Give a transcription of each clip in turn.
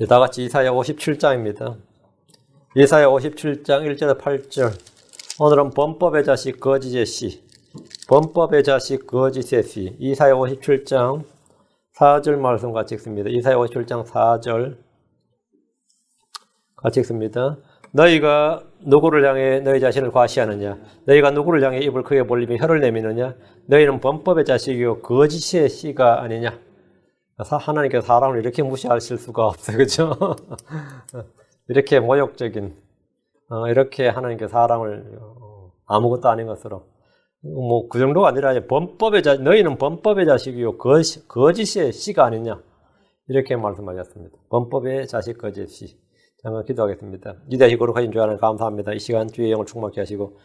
다 같이 이사야 57장입니다. 이사야 57장 1절에서 8절. 오늘은 범법의 자식 거짓의 씨. 범법의 자식 거짓의 씨. 이사야 57장 4절 말씀 같이 읽습니다. 이사야 57장 4절 같이 읽습니다. 너희가 누구를 향해 너희 자신을 과시하느냐? 너희가 누구를 향해 입을 크게 벌리며 혀를 내미느냐? 너희는 범법의 자식이요 거짓의 씨가 아니냐? 하나님께서 사람을 이렇게 무시하실 수가 없어요. 그렇죠? 이렇게 모욕적인, 이렇게 하나님께서 사람을 아무것도 아닌 것으로, 그 정도가 아니라 너희는 범법의 자식이요 거짓의 씨가 아니냐? 이렇게 말씀하셨습니다. 범법의 자식 거짓의 씨. 잠깐 기도하겠습니다. 위대하시고 거룩하신 주 하나님 감사합니다. 이 시간 주의 영을 충만케 하시고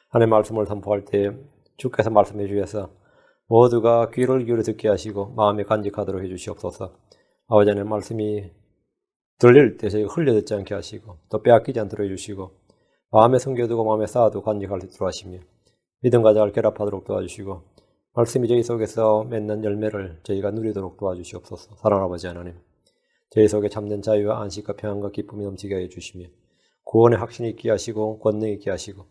하나님의 말씀을 선포할 때 주께서 말씀해 주셔서 모두가 귀를 기울여 듣게 하시고 마음에 간직하도록 해주시옵소서. 아버지 하나님 말씀이 들릴 때 저희가 흘려 듣지 않게 하시고 또 빼앗기지 않도록 해주시고 마음에 숨겨두고 마음에 쌓아두고 간직할 수 있도록 하시며 믿음과 자를 결합하도록 도와주시고 말씀이 저희 속에서 맺는 열매를 저희가 누리도록 도와주시옵소서. 사랑하는 아버지 하나님, 저희 속에 참된 자유와 안식과 평안과 기쁨이 넘치게 해주시며 구원의 확신이 있게 하시고 권능이 있게 하시고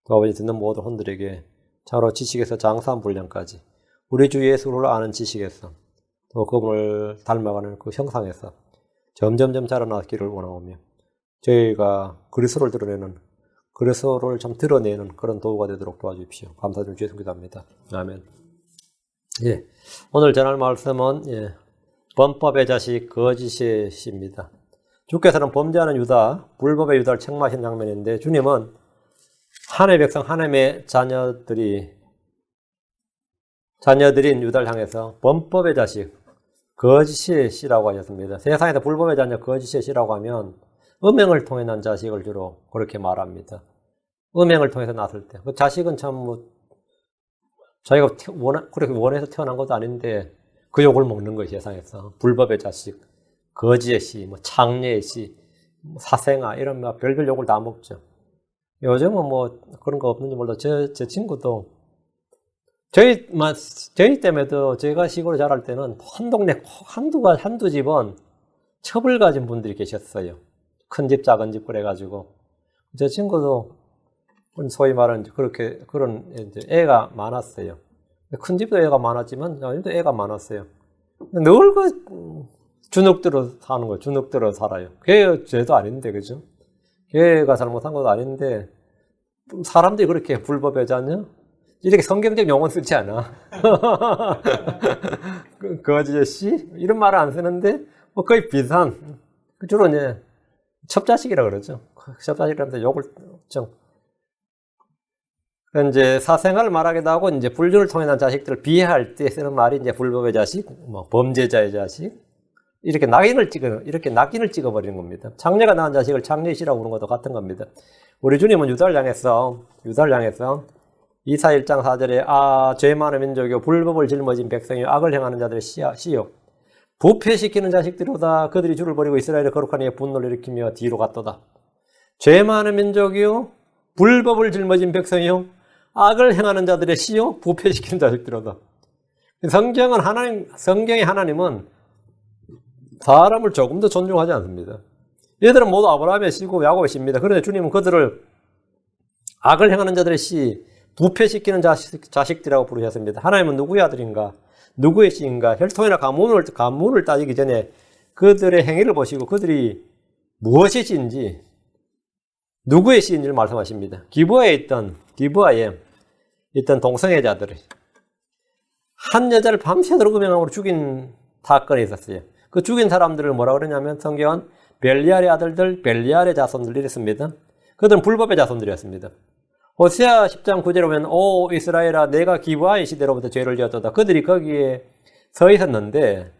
또 아버지 듣는 모든 혼들에게 차로 지식에서 장사한 분량까지 우리 주 예수를 아는 지식에서 또 그분을 닮아가는 그 형상에서 점점점 자라나기를 원하오며 저희가 그리스도를 드러내는 그리스도를 좀 드러내는 그런 도구가 되도록 도와주십시오. 감사드리며 주의 기도합니다. 아멘. 예, 오늘 전할 말씀은 범법의 자식 거짓의 씨입니다. 주께서는 범죄하는 유다, 불법의 유다를 책망하신 장면인데 주님은 하나님의 백성, 하나님의 자녀들인 유다를 향해서 범법의 자식, 거짓의 씨라고 하셨습니다. 세상에서 불법의 자녀, 거짓의 씨라고 하면 음행을 통해 난 자식을 주로 그렇게 말합니다. 음행을 통해서 났을 때. 그 자식은 참 자기가 그렇게 원해서 태어난 것도 아닌데 그 욕을 먹는 거예요, 세상에서. 불법의 자식, 거지의 씨, 창녀의 씨, 사생아, 이런 별별 욕을 다 먹죠. 요즘은 그런 거 없는지 몰라. 제 친구도, 저희 때문에도 제가 시골에 자랄 때는 한 동네 한두 집은 첩을 가진 분들이 계셨어요. 큰 집, 작은 집, 그래가지고. 제 친구도 소위 말하는 그런 애가 많았어요. 큰 집도 애가 많았지만, 저희도 애가 많았어요. 늘 주눅들어 사는 거예요. 주눅들어 살아요. 걔 죄도 아닌데, 그죠? 걔가 잘못한 것도 아닌데, 사람들이 그렇게 불법의 자녀? 이렇게 성경적 용어 쓰지 않아. 거짓의 씨? 이런 말을 안 쓰는데, 거의 비슷한, 주로 첩자식이라 그러죠. 첩자식이라면서 욕을 이제 사생활을 말하기도 하고, 이제 불륜을 통해 난 자식들을 비하할 때 쓰는 말이 이제 불법의 자식, 범죄자의 자식. 이렇게 낙인을 찍어버리는 겁니다. 창녀가 낳은 자식을 창녀시라고 부르는 것도 같은 겁니다. 우리 주님은 유다를 향해서 이사 1장 4절에 죄 많은 민족이요 불법을 짊어진 백성이요 악을 행하는 자들의 씨요 부패시키는 자식들이로다. 그들이 주를 버리고 이스라엘의 거룩한 이의 분노를 일으키며 뒤로 갔도다. 죄 많은 민족이요 불법을 짊어진 백성이요 악을 행하는 자들의 씨요 부패시키는 자식들이로다. 성경의 하나님은 사람을 조금 더 존중하지 않습니다. 얘들은 모두 아브라함의 씨고 야곱의 씨입니다. 그런데 주님은 그들을 악을 행하는 자들의 씨, 부패시키는 자식들이라고 부르셨습니다. 하나님은 누구의 아들인가? 누구의 씨인가? 혈통이나 가문을 따지기 전에 그들의 행위를 보시고 그들이 무엇의 씨인지, 누구의 씨인지를 말씀하십니다. 기브아에 있던 동성애자들이 한 여자를 밤새도록 음행함으로 죽인 사건이 있었어요. 그 죽인 사람들을 뭐라 그러냐면 성경은 벨리알의 아들들, 벨리알의 자손들 이랬습니다. 그들은 불법의 자손들이었습니다. 호세아 10장 9절에 보면 오 이스라엘아 내가 기브아의 시대로부터 죄를 지었도다. 그들이 거기에 서 있었는데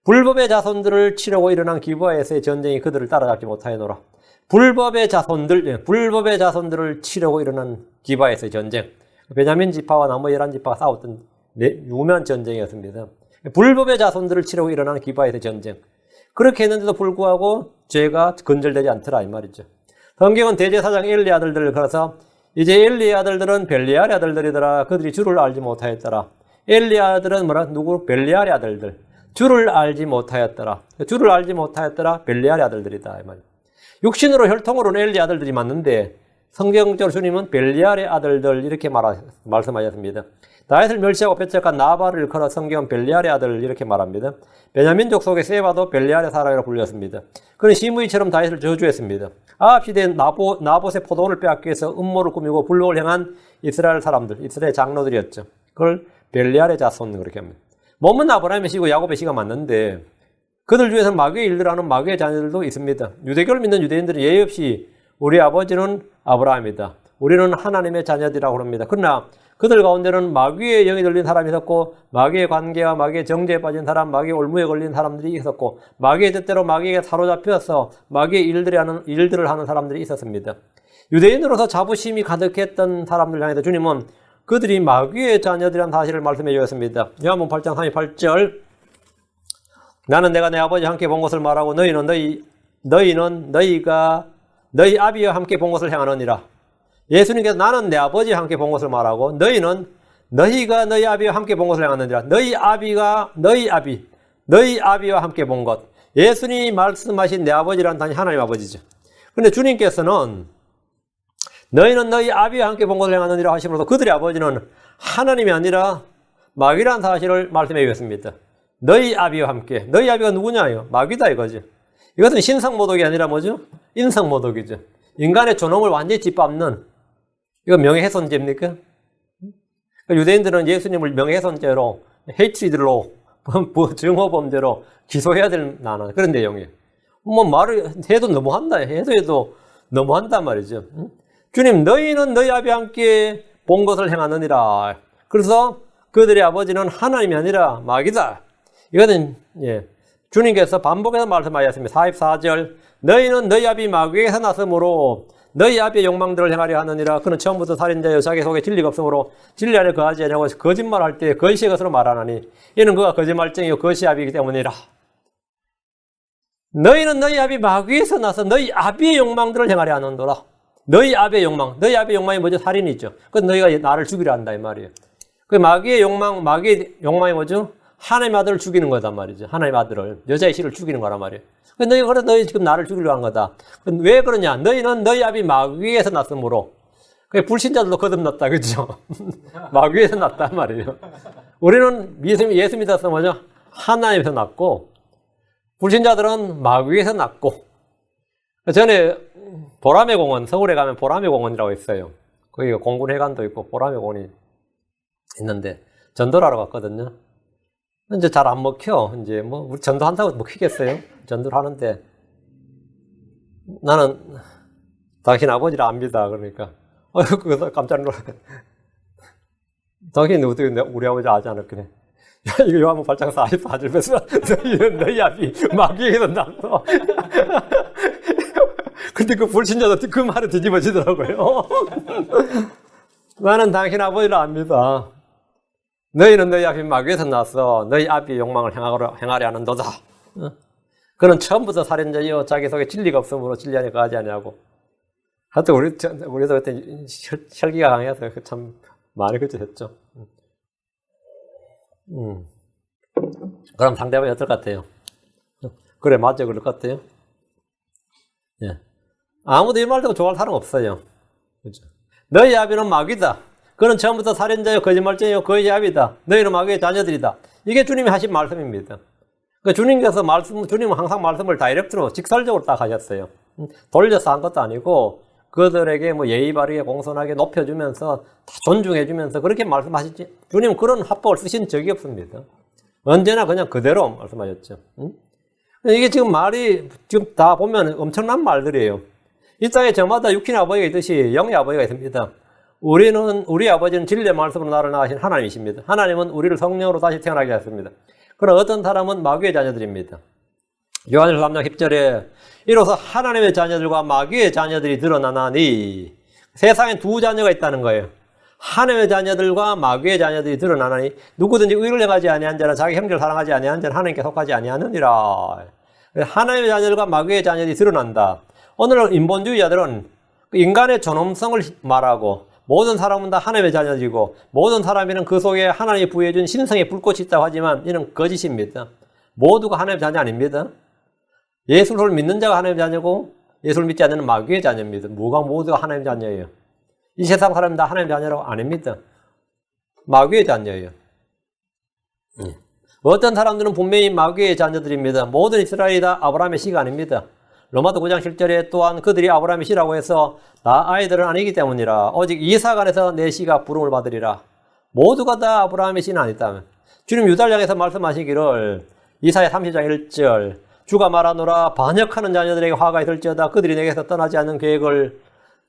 불법의 자손들을 치려고 일어난 기브아에서의 전쟁이 그들을 따라잡지 못하여노라. 불법의 자손들을 치려고 일어난 기브아에서의 전쟁. 베냐민 지파와 나머지 11지파가 싸웠던 유명한 전쟁이었습니다. 불법의 자손들을 치려고 일어나는 기브아에서의 전쟁. 그렇게 했는데도 불구하고 죄가 근절되지 않더라 이 말이죠. 성경은 대제사장 엘리의 아들들을 걸어서 이제 엘리의 아들들은 벨리알의 아들들이더라. 그들이 주를 알지 못하였더라. 엘리의 아들은 누구? 벨리알의 아들들. 주를 알지 못하였더라. 주를 알지 못하였더라. 벨리알의 아들들이다. 이 말이에요. 육신으로 혈통으로는 엘리 아들들이 맞는데 성경적으로 주님은 벨리알의 아들들 이렇게 말씀하셨습니다. 다윗을 멸시하고 배척한 나발을 일컬어 성경은 벨리알의 아들 이렇게 말합니다. 베냐민족 속의 세바도 벨리알의 사람이라고 불렸습니다. 그는 시므이처럼 다윗을 저주했습니다. 아합 시대에 나봇의 포도원을 빼앗기 위해서 음모를 꾸미고 불복을 향한 이스라엘 사람들, 이스라엘 장로들이었죠. 그걸 벨리알의 자손 그렇게 합니다. 몸은 아브라함의 씨고 야곱의 씨가 맞는데 그들 중에서 마귀의 일들을 하는 마귀의 자녀들도 있습니다. 유대교를 믿는 유대인들은 예의 없이 우리 아버지는 아브라함이다. 우리는 하나님의 자녀들이라고 합니다. 그러나 그들 가운데는 마귀의 영이 들린 사람이 있었고 마귀의 관계와 마귀의 정죄에 빠진 사람, 마귀의 올무에 걸린 사람들이 있었고 마귀의 뜻대로 마귀에게 사로잡혀서 마귀의 일들을 하는 사람들이 있었습니다. 유대인으로서 자부심이 가득했던 사람들 향해서 주님은 그들이 마귀의 자녀들이라는 사실을 말씀해 주셨습니다. 요한복음 8장 38절 나는 내가 내 아버지와 함께 본 것을 말하고 너희는 너희가 너희 아비와 함께 본 것을 행하느니라. 예수님께서 나는 내 아버지와 함께 본 것을 말하고 너희는 너희가 너희 아비와 함께 본 것을 행하느니라. 너희 아비와 함께 본 것. 예수님이 말씀하신 내 아버지라는 단이 하나님 아버지죠. 그런데 주님께서는 너희는 너희 아비와 함께 본 것을 행하느니라 하심으로써 그들의 아버지는 하나님이 아니라 마귀라는 사실을 말씀해 주셨습니다. 너희 아비와 함께. 너희 아비가 누구냐요? 마귀다 이거죠. 이것은 신성모독이 아니라 뭐죠? 인성모독이죠. 인간의 존엄을 완전히 짓밟는 이거 명예훼손죄입니까? 유대인들은 예수님을 명예훼손죄로 헤이트리드로 증오범죄로 기소해야 될 나는 그런 내용이에요. 뭐 말을 해도 너무한다. 해도 너무한단 말이죠. 주님 너희는 너희 아비와 함께 본 것을 행하느니라. 그래서 그들의 아버지는 하나님이 아니라 마귀다. 이거는 주님께서 반복해서 말씀하셨습니다. 44절 너희는 너희 아비 마귀에게서 났으므로 너희 아비의 욕망들을 행하려 하느니라. 그는 처음부터 살인자여 자기 속에 진리가 없으므로 진리 안에 거하지 아니하고 거짓말할 때 거짓의 것으로 말하나니 이는 그가 거짓말쟁이요 거짓의 아비이기 때문이라. 너희는 너희 아비 마귀에서 나서 너희 아비의 욕망들을 행하려 하는도라. 너희 아비의 욕망이 뭐죠? 살인이죠. 그래서 너희가 나를 죽이려 한다 이 말이에요. 그 마귀의 욕망이 뭐죠? 하나님의 아들을 죽이는 거단 말이죠. 하나님의 아들을, 여자의 씨를 죽이는 거란 말이에요. 그래서 너희 지금 나를 죽이려고 하는 거다. 왜 그러냐? 너희는 너희 아비 마귀에서 났으므로. 불신자들도 거듭났다, 그죠? 마귀에서 났단 말이에요. 우리는 예수 믿어서 뭐죠? 하나님에서 났고, 불신자들은 마귀에서 났고. 전에 보라매 공원, 서울에 가면 보라매 공원이라고 있어요. 거기 공군회관도 있고 보라매 공원이 있는데 전도를 하러 갔거든요. 이제 잘 안 먹혀. 이제 뭐 우리 전도한다고 먹히겠어요? 전도를 하는데 나는 당신 아버지를 안 믿어. 그러니까 그래서 깜짝 놀라. 당신이 어떻게 우리 아버지 아지 않을까? 야, 이거 요한복음 8장 44절에서 너희 아비 마귀에게서 났어. 근데 그 불신자도 그 말을 뒤집어지더라고요. 나는 당신 아버지를 안 믿어. 너희는 너희 아비 마귀에서 나서 너희 아비의 욕망을 행하려 하는도다. 그는 처음부터 살인자여 자기 속에 진리가 없으므로 진리 안에 거하지 아니하고. 하여튼 우리도 그때 혈기가 강해서 참 많이 그랬죠. 그럼 상대방이 어떨 것 같아요? 그래 맞죠? 그럴 것 같아요? 예. 아무도 이 말 듣고 좋아할 사람 없어요. 그죠? 너희 아비는 마귀다. 그는 처음부터 살인자요, 거짓말쟁이요, 거짓의 아비다. 너희는 마귀의 자녀들이다. 이게 주님이 하신 말씀입니다. 그러니까 주님은 항상 말씀을 다이렉트로, 직설적으로 딱 하셨어요. 돌려서 한 것도 아니고, 그들에게 뭐 예의 바르게 공손하게 높여주면서, 다 존중해주면서 그렇게 말씀하시지. 주님은 그런 합법을 쓰신 적이 없습니다. 언제나 그냥 그대로 말씀하셨죠. 이게 지금 지금 다 보면 엄청난 말들이에요. 이 땅에 저마다 육신의 아버지가 있듯이 영의 아버지가 있습니다. 우리 아버지는 진리의 말씀으로 나를 낳으신 하나님이십니다. 하나님은 우리를 성령으로 다시 태어나게 하셨습니다. 그러나 어떤 사람은 마귀의 자녀들입니다. 요한일서 3장 10절에 이로써 하나님의 자녀들과 마귀의 자녀들이 드러나나니 세상에 두 자녀가 있다는 거예요. 하나님의 자녀들과 마귀의 자녀들이 드러나나니 누구든지 의를 행하지 아니한 자는 자기 형제를 사랑하지 아니한 자는 하나님께 속하지 아니하느니라. 하나님의 자녀들과 마귀의 자녀들이 드러난다. 오늘 인본주의자들은 인간의 존엄성을 말하고 모든 사람은 다 하나님의 자녀이고 모든 사람에는 그 속에 하나님이 부여해준 신성의 불꽃이 있다고 하지만 이는 거짓입니다. 모두가 하나님의 자녀 아닙니다. 예수를 믿는 자가 하나님의 자녀고 예수를 믿지 않는 마귀의 자녀입니다. 모두가 하나님의 자녀예요. 이 세상 사람 다 하나님의 자녀라고 아닙니다. 마귀의 자녀예요. 어떤 사람들은 분명히 마귀의 자녀들입니다. 모든 이스라엘이 다 아브라함의 씨가 아닙니다. 로마서 9장 7절에 또한 그들이 아브라함의 씨라고 해서 나 아이들은 아니기 때문이라. 오직 이삭 안에서 내 씨가 부름을 받으리라. 모두가 다 아브라함의 씨는 아니다. 주님 유다를 향해서 말씀하시기를 이사야 30장 1절 주가 말하노라 반역하는 자녀들에게 화가 있을지어다 그들이 내게서 떠나지 않는 계획을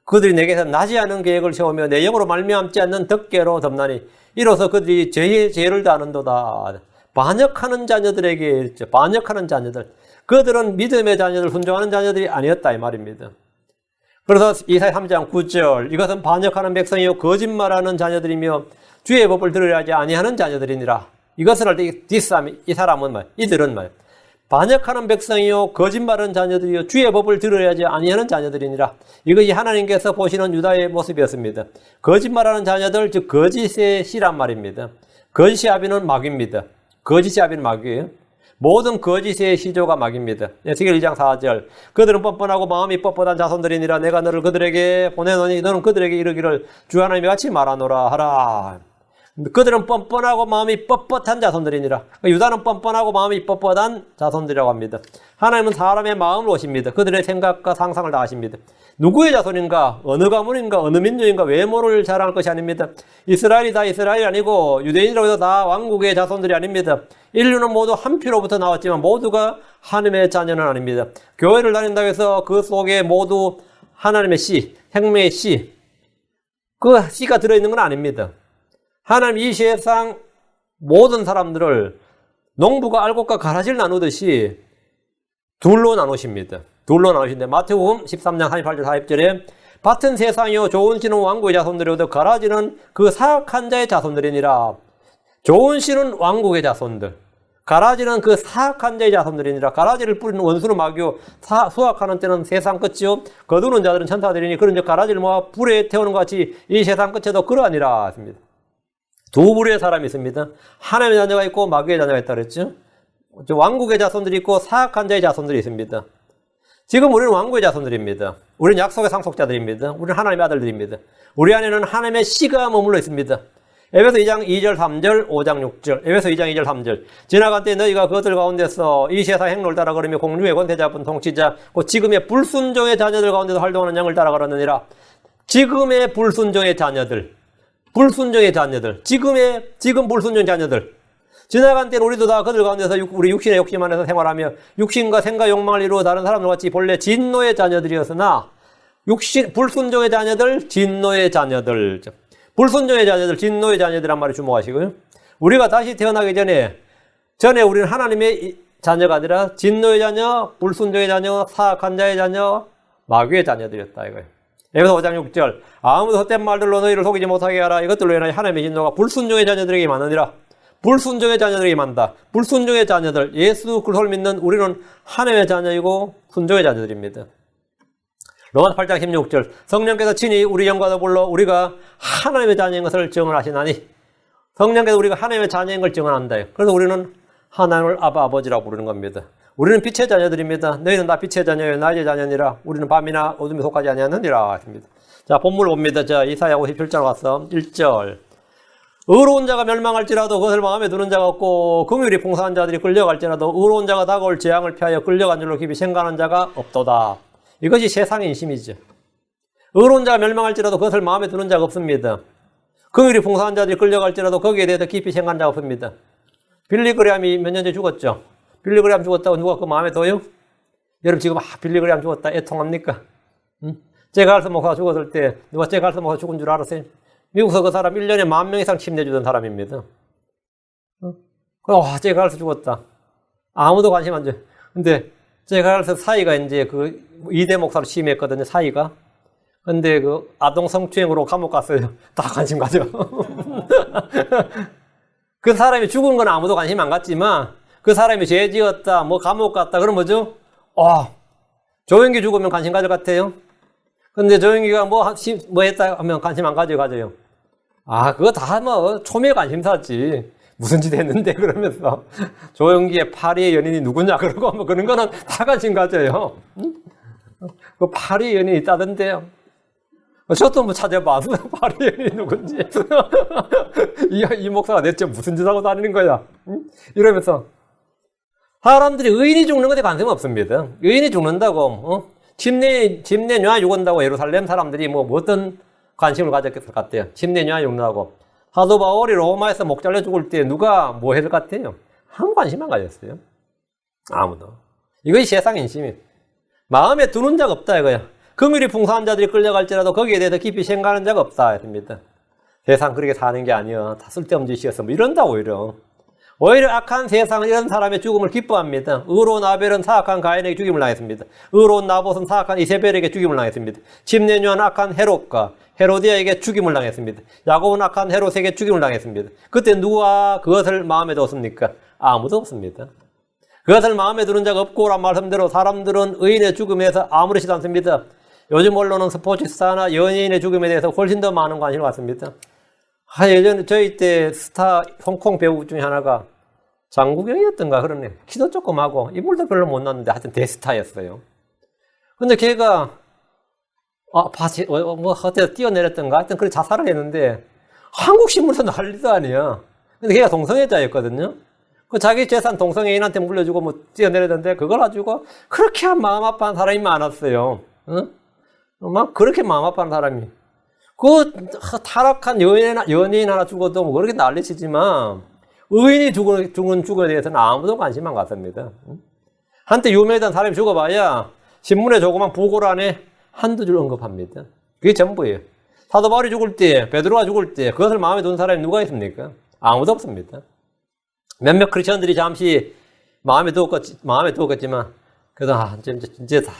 그들이 내게서 나지 않은 계획을 세우며 내 영으로 말미암지 않는 덕계로 덮나니 이로써 그들이 죄를 다하는도다. 반역하는 자녀들에게 반역하는 자녀들 그들은 믿음의 자녀들 순종하는 자녀들이 아니었다 이 말입니다. 그래서 이사야 3장 9절 이것은 반역하는 백성이요 거짓말하는 자녀들이며 주의 법을 들으려 하지 아니하는 자녀들이니라. 이것을 할 때 이 사람은 이들은 반역하는 백성이요 거짓말하는 자녀들이요 주의 법을 들어야 하지 아니하는 자녀들이니라. 이것이 하나님께서 보시는 유다의 모습이었습니다. 거짓말하는 자녀들 즉 거짓의 씨란 말입니다. 거짓의 아비는 마귀입니다. 거짓의 아비는 마귀예요. 모든 거짓의 시조가 마귀입니다. 에스겔 2장 4절 그들은 뻔뻔하고 마음이 뻣뻣한 자손들이니라. 내가 너를 그들에게 보내노니 너는 그들에게 이르기를 주 하나님이 같이 말하노라 하라. 그들은 뻔뻔하고 마음이 뻣뻣한 자손들이니라. 유다는 뻔뻔하고 마음이 뻣뻣한 자손들이라고 합니다. 하나님은 사람의 마음을 보십니다. 그들의 생각과 상상을 다 아십니다. 누구의 자손인가, 어느 가문인가, 어느 민족인가 외모를 자랑할 것이 아닙니다. 이스라엘이 다 이스라엘이 아니고 유대인이라고 해서 다 왕국의 자손들이 아닙니다. 인류는 모두 한 피로부터 나왔지만 모두가 하나님의 자녀는 아닙니다. 교회를 다닌다고 해서 그 속에 모두 하나님의 씨, 생명의 씨, 그 씨가 들어있는 건 아닙니다. 하나님 이 세상 모든 사람들을 농부가 알곡과 가라지를 나누듯이 둘로 나누십니다. 둘로 나누신데 마태복음 13장 38절 40절에 밭은 세상이요 좋은 씨는 왕국의 자손들이오되 가라지는 그 사악한 자의 자손들이니라. 좋은 씨는 왕국의 자손들, 가라지는 그 사악한 자의 자손들이니라. 가라지를 뿌리는 원수는 마귀요 수확하는 때는 세상 끝이요 거두는 자들은 천사들이니 그런즉 가라지를 모아 불에 태우는 것 같이 이 세상 끝에도 그러하니라 했습니다. 두 부류의 사람이 있습니다. 하나님의 자녀가 있고 마귀의 자녀가 있다 그랬죠. 왕국의 자손들이 있고 사악한 자의 자손들이 있습니다. 지금 우리는 왕국의 자손들입니다. 우리는 약속의 상속자들입니다. 우리는 하나님의 아들들입니다. 우리 안에는 하나님의 씨가 머물러 있습니다. 에베소 2장 2절 3절 5장 6절 에베소 2장 2절 3절 지나갈 때 너희가 그것들 가운데서 이 세상 행로를 따라 걸으며 공중의 권세 잡은 통치자 곧 지금의 불순종의 자녀들 가운데서 활동하는 영을 따라 걸었느니라. 지금의 불순종의 자녀들, 불순종의 자녀들, 지금 불순종의 자녀들. 지나간 때는 우리도 다 그들 가운데서 우리 육신의 욕심 안에서 생활하며 육신과 생각 욕망을 이루어 다른 사람들 같이 본래 진노의 자녀들이었으나 불순종의 자녀들, 진노의 자녀들. 불순종의 자녀들, 진노의 자녀들란 말에 주목하시고요. 우리가 다시 태어나기 전에 우리는 하나님의 자녀가 아니라 진노의 자녀, 불순종의 자녀, 사악한 자의 자녀, 마귀의 자녀들이었다 이거예요. 에베소 5장 6절 아무도 헛된 말들로 너희를 속이지 못하게 하라. 이것들로 인하여 하나님의 진노가 불순종의 자녀들에게 임하느니라. 불순종의 자녀들에게 임한다. 불순종의 자녀들, 예수 그리스도를 믿는 우리는 하나님의 자녀이고 순종의 자녀들입니다. 로마서 8장 16절 성령께서 친히 우리 영과 더불어 우리가 하나님의 자녀인 것을 증언하시나니 성령께서 우리가 하나님의 자녀인 걸 증언한다. 그래서 우리는 하나님을 아버지라고 부르는 겁니다. 우리는 빛의 자녀들입니다. 너희는 다 빛의 자녀요 낮의 자녀니라. 우리는 밤이나 어둠에 속하지 아니하느니라 했습니다. 자, 본문을 봅니다. 자, 이사야 57장 와서 1절 의로운 자가 멸망할지라도 그것을 마음에 두는 자가 없고 긍휼이 풍성한 자들이 끌려갈지라도 의로운 자가 다가올 재앙을 피하여 끌려간 줄로 깊이 생각하는 자가 없도다. 이것이 세상의 인심이죠. 의로운 자가 멸망할지라도 그것을 마음에 두는 자가 없습니다. 긍휼이 풍성한 자들이 끌려갈지라도 거기에 대해서 깊이 생각하는 자가 없습니다. 빌리그레함이 몇 년 전에 죽었죠. 빌리그레함 죽었다고 누가 그 마음에 둬요? 여러분 지금 빌리그레함 죽었다 애통합니까? 응? 제갈스 목사가 죽었을 때 누가 제갈스 목사 죽은 줄 알았어요? 미국에서 그 사람 1년에 10,000명 이상 침내주던 사람입니다. 제갈스 죽었다. 아무도 관심 안 줘. 근데 제갈스 사이가 이제 그 이대 목사로 취임했거든요, 사이가. 근데 그 아동 성추행으로 감옥 갔어요. 다 관심 가져. 그 사람이 죽은 건 아무도 관심 안 갖지만 그 사람이 죄 지었다, 뭐 감옥 갔다, 그럼 뭐죠? 조영기 죽으면 관심 가질 것 같아요. 근데 조영기가 뭐 했다 하면 관심 안 가져요. 그거 다 뭐 초미의 관심사지. 무슨 짓 했는데 그러면서 조영기의 파리의 연인이 누구냐 그러고 뭐 그런 거는 다 관심 가져요. 그 파리의 연인이 있다던데요. 저도 뭐 찾아봐서 파리의 연인이 누군지. 이 목사가 대체 무슨 짓 하고 다니는 거야. 이러면서 사람들이 의인이 죽는 것에 관심 없습니다. 의인이 죽는다고 침례 요한이 죽는다고 예루살렘 사람들이 뭐 어떤 관심을 가졌을 것 같아요. 침례 요한이 죽는다고. 사도 바울이 로마에서 목 잘려 죽을 때 누가 뭐 했을 것 같아요? 아무 관심 안 가졌어요. 아무도. 이것이 세상 인심이. 마음에 두는 자가 없다 이거야. 긍휼이 풍성한 자들이 끌려갈지라도 거기에 대해서 깊이 생각하는 자가 없다 했습니다. 세상 그렇게 사는 게 아니야. 다 쓸데없는 짓이었어. 뭐 이런다 오히려. 오히려 악한 세상은 이런 사람의 죽음을 기뻐합니다. 의로운 아벨은 사악한 가인에게 죽임을 당했습니다. 의로운 나봇은 사악한 이세벨에게 죽임을 당했습니다. 침례 요한은 악한 헤롯과 헤로디아에게 죽임을 당했습니다. 야곱은 악한 헤롯에게 죽임을 당했습니다. 그때 누가 그것을 마음에 뒀습니까? 아무도 없습니다. 그것을 마음에 두는 자가 없고란 말씀대로 사람들은 의인의 죽음에서 아무렇지도 않습니다. 요즘 언론은 스포츠스타나 연예인의 죽음에 대해서 훨씬 더 많은 관심을 갖습니다. 예전에 저희 때 스타 홍콩 배우 중에 하나가 장국영이었던가 그러네. 키도 조그마고 인물도 별로 못 났는데 하여튼 대스타였어요. 근데 걔가 어때 뛰어내렸던가 하여튼 그래 자살을 했는데 한국 신문에서 난리도 아니야. 근데 걔가 동성애자였거든요. 그 자기 재산 동성애인한테 물려주고 뭐 뛰어내렸는데 그걸 가지고 그렇게 마음 아파한 사람이 많았어요. 응? 막 그렇게 마음 아파한 사람이. 그 타락한 연예인 하나 죽어도 뭐 그렇게 난리치지만 의인이 죽은 죽음에 대해서는 아무도 관심 안 갖습니다. 한때 유명했던 사람이 죽어봐야 신문에 조그만 보고란에 한두 줄 언급합니다. 그게 전부예요. 사도 바울이 죽을 때, 베드로가 죽을 때 그것을 마음에 둔 사람이 누가 있습니까? 아무도 없습니다. 몇몇 크리스천들이 잠시 마음에 두었겠지만 그래도 이제 다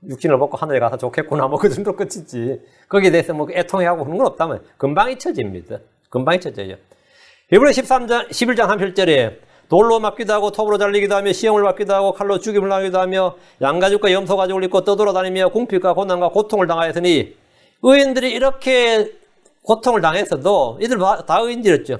육신을 벗고 하늘에 가서 좋겠구나 뭐 그 정도 끝이지. 거기에 대해서 뭐 애통해하고 그런 건 없다면 금방 잊혀집니다. 금방 잊혀져요. 히브리 11장 3절에 돌로 맞기도 하고 톱으로 잘리기도 하며 시험을 받기도 하고 칼로 죽임을 당하기도 하며 양가죽과 염소 가죽을 입고 떠돌아다니며 궁핍과 고난과 고통을 당하였으니 의인들이 이렇게 고통을 당했어도 이들 다 의인들이었죠.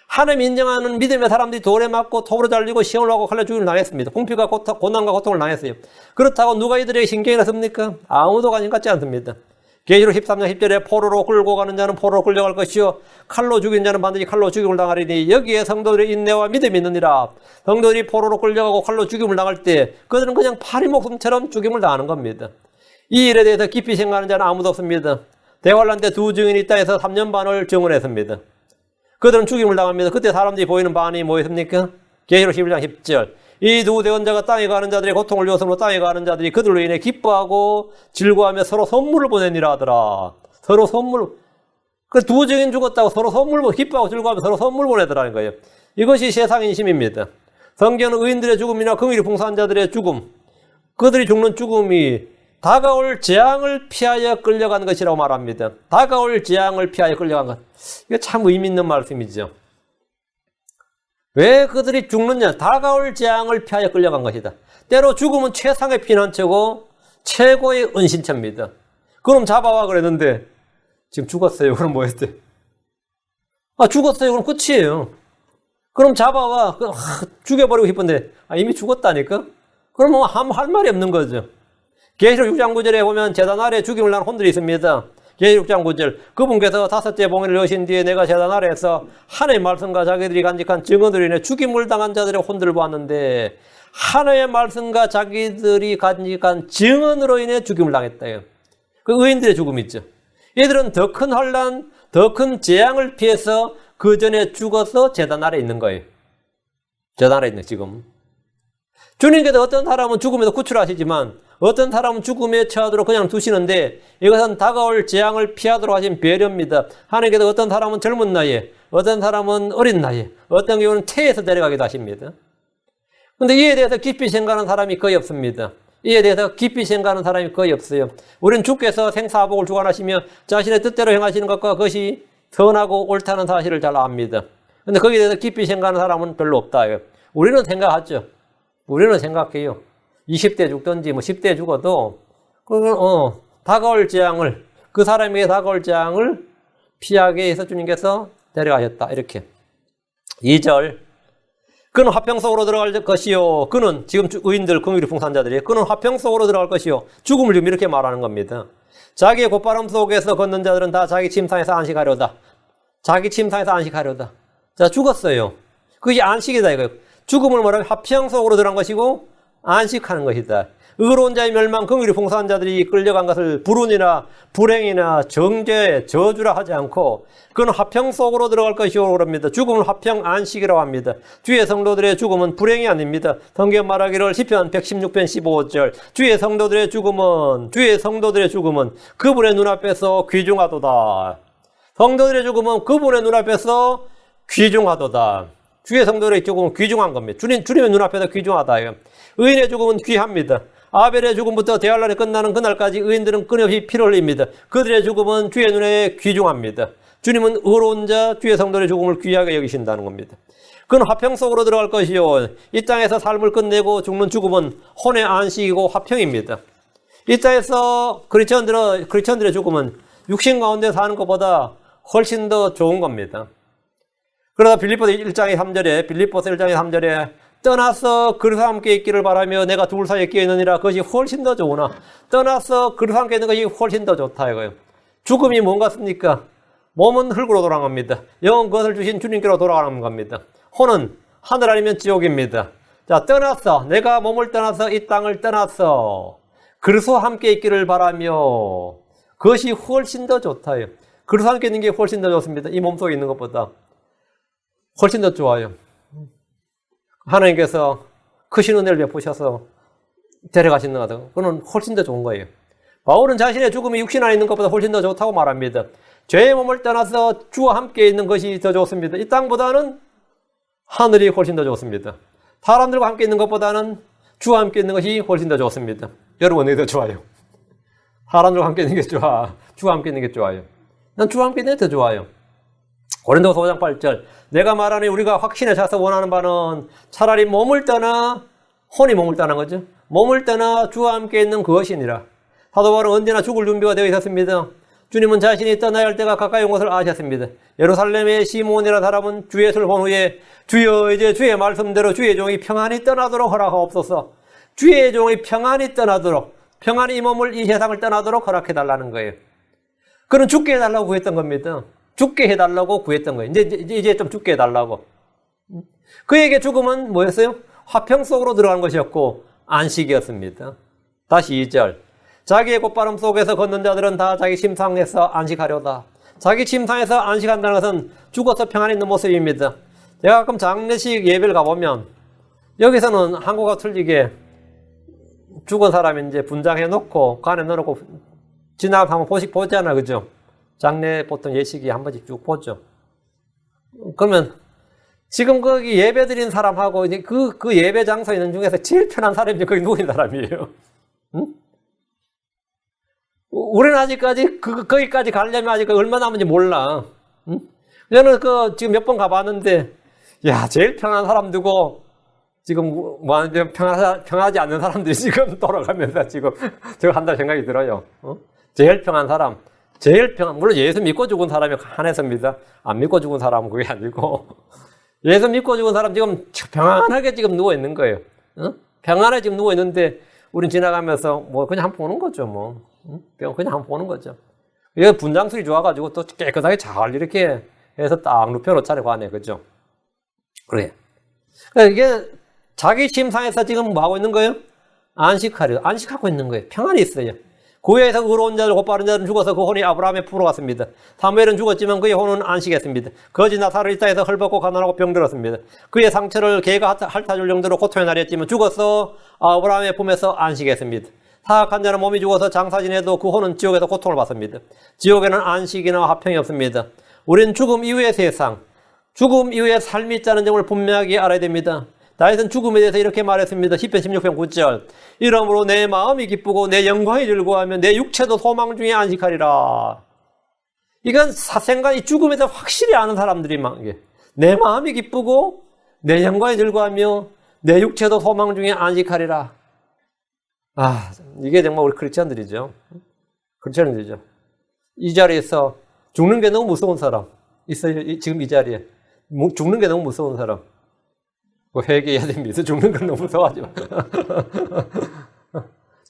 하나님 인정하는 믿음의 사람들이 돌에 맞고 톱으로 잘리고 시험을 하고 칼로 죽임을 당했습니다. 궁핍과 고난과 고통을 당했어요. 그렇다고 누가 이들에게 신경이 났습니까? 아무도 관심 갖지 않습니다. 계시록 13장 10절에 포로로 끌고 가는 자는 포로로 끌려갈 것이요 칼로 죽인 자는 반드시 칼로 죽임을 당하리니 여기에 성도들의 인내와 믿음이 있느니라. 성도들이 포로로 끌려가고 칼로 죽임을 당할 때 그들은 그냥 파리 목숨처럼 죽임을 당하는 겁니다. 이 일에 대해서 깊이 생각하는 자는 아무도 없습니다. 대환란 때 두 증인이 이 땅에서 3년 반을 증언했습니다. 그들은 죽임을 당합니다. 그때 사람들이 보이는 반응이 뭐였습니까? 계시록 11장 10절 이 두 대언자가 땅에 가는 자들의 고통을 줬으므로 땅에 가는 자들이 그들로 인해 기뻐하고 즐거워하며 서로 선물을 보내니라 하더라. 서로 선물. 그 두 증인 죽었다고 서로 선물 기뻐하고 즐거워하며 서로 선물 보내더라는 거예요. 이것이 세상 인심입니다. 성경은 의인들의 죽음이나 긍휼이 풍성한 자들의 죽음, 그들이 죽는 죽음이 다가올 재앙을 피하여 끌려가는 것이라고 말합니다. 다가올 재앙을 피하여 끌려가는 것. 이거 참 의미 있는 말씀이죠. 왜 그들이 죽느냐? 다가올 재앙을 피하여 끌려간 것이다. 때로 죽음은 최상의 피난처고 최고의 은신처입니다. 그럼 잡아와 그랬는데 지금 죽었어요. 그럼 뭐 했대? 죽었어요. 그럼 끝이에요. 그럼 잡아와. 죽여버리고 싶은데 이미 죽었다니까? 그럼 뭐 할 말이 없는 거죠. 계시록 6장 9절에 보면 제단 아래 죽임을 당한 혼들이 있습니다. 계시록 6장 9절 그분께서 다섯째 봉인을 여신 뒤에 내가 제단 아래에서 하나님의 말씀과 자기들이 간직한 증언으로 인해 죽임을 당한 자들의 혼들을 보았는데 하나님의 말씀과 자기들이 간직한 증언으로 인해 죽임을 당했다요. 그 의인들의 죽음이죠. 얘들은 더 큰 환난, 더 큰 재앙을 피해서 그 전에 죽어서 제단 아래 있는 거예요. 제단 아래 있는 지금. 주님께서 어떤 사람은 죽음에서 구출하시지만 어떤 사람은 죽음에 처하도록 그냥 두시는데 이것은 다가올 재앙을 피하도록 하신 배려입니다. 하나님께서 어떤 사람은 젊은 나이에, 어떤 사람은 어린 나이에, 어떤 경우는 태에서 데려가기도 하십니다. 그런데 이에 대해서 깊이 생각하는 사람이 거의 없습니다. 이에 대해서 깊이 생각하는 사람이 거의 없어요. 우리는 주께서 생사화복을 주관하시며 자신의 뜻대로 행하시는 것과 그것이 선하고 옳다는 사실을 잘 압니다. 그런데 거기에 대해서 깊이 생각하는 사람은 별로 없다. 우리는 생각하죠. 우리는 생각해요. 20대 죽든지 뭐 10대 죽어도 다가올 재앙을, 그 사람에게 다가올 재앙을 피하게 해서 주님께서 데려가셨다. 이렇게. 2절. 그는 화평 속으로 들어갈 것이요. 그는 지금 의인들, 긍휼이 풍산자들이 그는 화평 속으로 들어갈 것이요. 죽음을 지금 이렇게 말하는 겁니다. 자기의 곧바람 속에서 걷는 자들은 다 자기 침상에서 안식하려다. 자기 침상에서 안식하려다. 자, 죽었어요. 그게 안식이다 이거예요. 죽음을 뭐라고? 화평 속으로 들어간 것이고 안식하는 것이다. 의로운 자의 멸망, 긍휼이 풍성한 자들이 끌려간 것을 불운이나 불행이나 정죄, 저주라 하지 않고 그는 화평 속으로 들어갈 것이오 그럽니다. 죽음은 화평 안식이라고 합니다. 주의 성도들의 죽음은 불행이 아닙니다. 성경 말하기를 시편 116편 15절 주의 성도들의 죽음은 그분의 눈앞에서 귀중하도다. 성도들의 죽음은 그분의 눈앞에서 귀중하도다. 주의 성도들의 죽음은 귀중한 겁니다. 주님의 눈앞에서 귀중하다. 의인의 죽음은 귀합니다. 아벨의 죽음부터 대환란이 끝나는 그날까지 의인들은 끊임없이 피를 흘립니다. 그들의 죽음은 주의 눈에 귀중합니다. 주님은 의로운 자, 주의 성도의 죽음을 귀하게 여기신다는 겁니다. 그는 화평 속으로 들어갈 것이요. 이 땅에서 삶을 끝내고 죽는 죽음은 혼의 안식이고 화평입니다. 이 땅에서 크리스천들의 죽음은 육신 가운데 사는 것보다 훨씬 더 좋은 겁니다. 그러다 빌립보서 1장의 3절에 떠나서 그리스도와 함께 있기를 바라며 내가 둘 사이에 끼어 있느니라. 그것이 훨씬 더 좋으나 떠나서 그리스도와 함께 있는 것이 훨씬 더 좋다 이거예요. 죽음이 뭔 같습니까? 몸은 흙으로 돌아갑니다. 영은 그것을 주신 주님께로 돌아가는 겁니다. 혼은 하늘 아니면 지옥입니다. 자, 내가 몸을 떠나서 이 땅을 떠나서 그리스도와 함께 있기를 바라며 그것이 훨씬 더 좋다요. 그리스도와 함께 있는 게 훨씬 더 좋습니다. 이 몸속에 있는 것보다 훨씬 더 좋아요. 하나님께서 크신 은혜를 베푸셔서 데려가시는 것 같아요. 그건 훨씬 더 좋은 거예요. 바울은 자신의 죽음이 육신 안에 있는 것보다 훨씬 더 좋다고 말합니다. 죄의 몸을 떠나서 주와 함께 있는 것이 더 좋습니다. 이 땅보다는 하늘이 훨씬 더 좋습니다. 사람들과 함께 있는 것보다는 주와 함께 있는 것이 훨씬 더 좋습니다. 여러분 어디 더 좋아요? 사람들과 함께 있는 게 좋아? 주와 함께 있는 게 좋아요? 난 주와 함께 있는 게 더 좋아요. 고린도서 5장 8절 내가 말하니 우리가 확신에 차서 원하는 바는 차라리 몸을 떠나 혼이 몸을 떠난 거죠. 몸을 떠나 주와 함께 있는 그것이니라. 사도 바울은 언제나 죽을 준비가 되어 있었습니다. 주님은 자신이 떠나야 할 때가 가까이 온 것을 아셨습니다. 예루살렘의 시몬이라는 사람은 주 예수를 본 후에 주여 이제 주의 말씀대로 주의 종이 평안히 떠나도록 허락하옵소서. 주의 종이 평안히 떠나도록 평안히 이 몸을 이 세상을 떠나도록 허락해달라는 거예요. 그는 죽게 해달라고 구했던 겁니다. 죽게 해달라고 구했던 거예요. 이제 좀 죽게 해달라고. 그에게 죽음은 뭐였어요? 화평 속으로 들어간 것이었고 안식이었습니다. 다시 2절. 자기의 곧바람 속에서 걷는 자들은 다 자기 침상에서 안식하려다. 자기 침상에서 안식한다는 것은 죽어서 평안히 있는 모습입니다. 제가 가끔 장례식 예배를 가보면 여기서는 한국과 틀리게 죽은 사람이 이제 분장해 놓고 그 안에 넣어놓고 지나가면 한번 보잖아, 그죠? 장례 보통 예식이 한 번씩 쭉 보죠. 그러면 지금 거기 예배 드린 사람하고 이제 그 예배 장소에 있는 중에서 제일 편한 사람이 거기 누운 사람이에요. 응? 우리는 아직까지 거기까지 가려면 아직 얼마 남은지 몰라. 응? 저는 지금 몇 번 가봤는데, 야, 제일 편한 사람 두고 지금 평하지 않는 사람들이 지금 돌아가면서 지금 제가 한다 생각이 들어요. 제일 평한 사람. 물론 예수 믿고 죽은 사람이 한해서입니다. 안 믿고 죽은 사람은 그게 아니고. 예수 믿고 죽은 사람 지금 평안하게 지금 누워있는 거예요. 평안하게 지금 누워있는데, 우린 지나가면서 뭐 그냥 한번 보는 거죠, 뭐. 그냥 한번 보는 거죠. 이게 분장술이 좋아가지고 또 깨끗하게 잘 이렇게 해서 딱 눕혀놓잖아요, 관에. 그죠? 그래. 그러니까 이게 자기 침상에서 지금 뭐 하고 있는 거예요? 안식하고 있는 거예요. 평안히 있어요. 고해에서 의로운 자들 곧바른 자들은 죽어서 그 혼이 아브라함의 품으로 갔습니다. 사무엘은 죽었지만 그의 혼은 안식했습니다. 거지 나사를 이 땅에서 헐벗고 가난하고 병들었습니다. 그의 상처를 개가 핥아줄 정도로 고통에 날렸지만 죽어서 아브라함의 품에서 안식했습니다. 사악한 자는 몸이 죽어서 장사지내도 그 혼은 지옥에서 고통을 받습니다. 지옥에는 안식이나 화평이 없습니다. 우리는 죽음 이후의 세상, 죽음 이후의 삶이 있다는 점을 분명하게 알아야 됩니다. 다윗은 죽음에 대해서 이렇게 말했습니다. 시편 16편 9절. 이러므로 내 마음이 기쁘고 내 영광이 즐거워하며 내 육체도 소망 중에 안식하리라. 이건 사생과 이 죽음에 대해서 확실히 아는 사람들이 많게. 내 마음이 기쁘고 내 영광이 즐거워하며 내 육체도 소망 중에 안식하리라. 이게 정말 우리 크리스천들이죠. 이 자리에서 죽는 게 너무 무서운 사람 있어요. 지금 이 자리에. 죽는 게 너무 무서운 사람. 회개해야 됩니다. 죽는 건 너무 무서워하죠.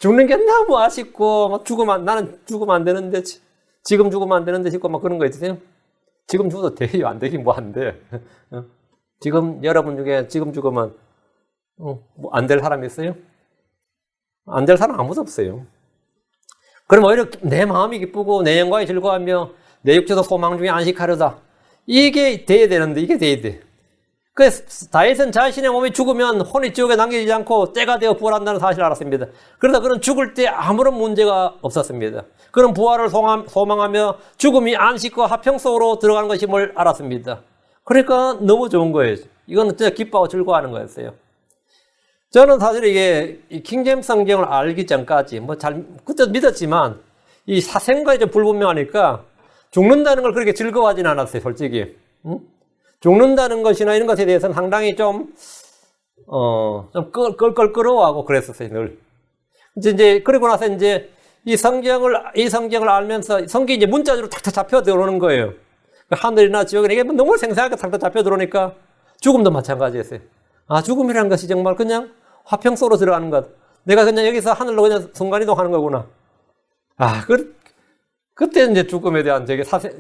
죽는 게 너무 아쉽고, 막 나는 죽으면 안 되는데, 지금 죽으면 안 되는데 싶고, 막 그런 거 있으세요? 지금 죽어도 돼요. 안 되긴 뭐 안 돼. 지금 여러분 중에 지금 죽으면, 안 될 사람 있어요? 안 될 사람 아무도 없어요. 그럼 오히려 내 마음이 기쁘고, 내 영광이 즐거워하며, 내 육체도 소망 중에 안식하려다. 이게 돼야 되는데, 이게 돼야 돼. 그래서 다윗은 자신의 몸이 죽으면 혼이 지옥에 남겨지지 않고 때가 되어 부활한다는 사실을 알았습니다. 그러다 그는 죽을 때 아무런 문제가 없었습니다. 그는 부활을 소망하며 죽음이 안식과 화평 속으로 들어가는 것임을 알았습니다. 그러니까 너무 좋은 거예요. 이거는 진짜 기뻐하고 즐거워하는 거였어요. 저는 사실 이게 킹제임스 성경을 알기 전까지 그때 믿었지만 이 사생과에 좀 불분명하니까 죽는다는 걸 그렇게 즐거워하진 않았어요, 솔직히. 죽는다는 것이나 이런 것에 대해서는 상당히 좀 껄껄끄러워하고 그랬었어요, 늘. 이제, 그리고 나서 이제 이 성경을 알면서 성경이 이제 문자적으로 탁탁 잡혀 들어오는 거예요. 하늘이나 지옥이나 이게 너무 생생하게 탁탁 잡혀 들어오니까 죽음도 마찬가지였어요. 아, 죽음이라는 것이 정말 그냥 화평 속으로 들어가는 것. 내가 그냥 여기서 하늘로 그냥 순간이동하는 거구나. 아, 그때 이제 죽음에 대한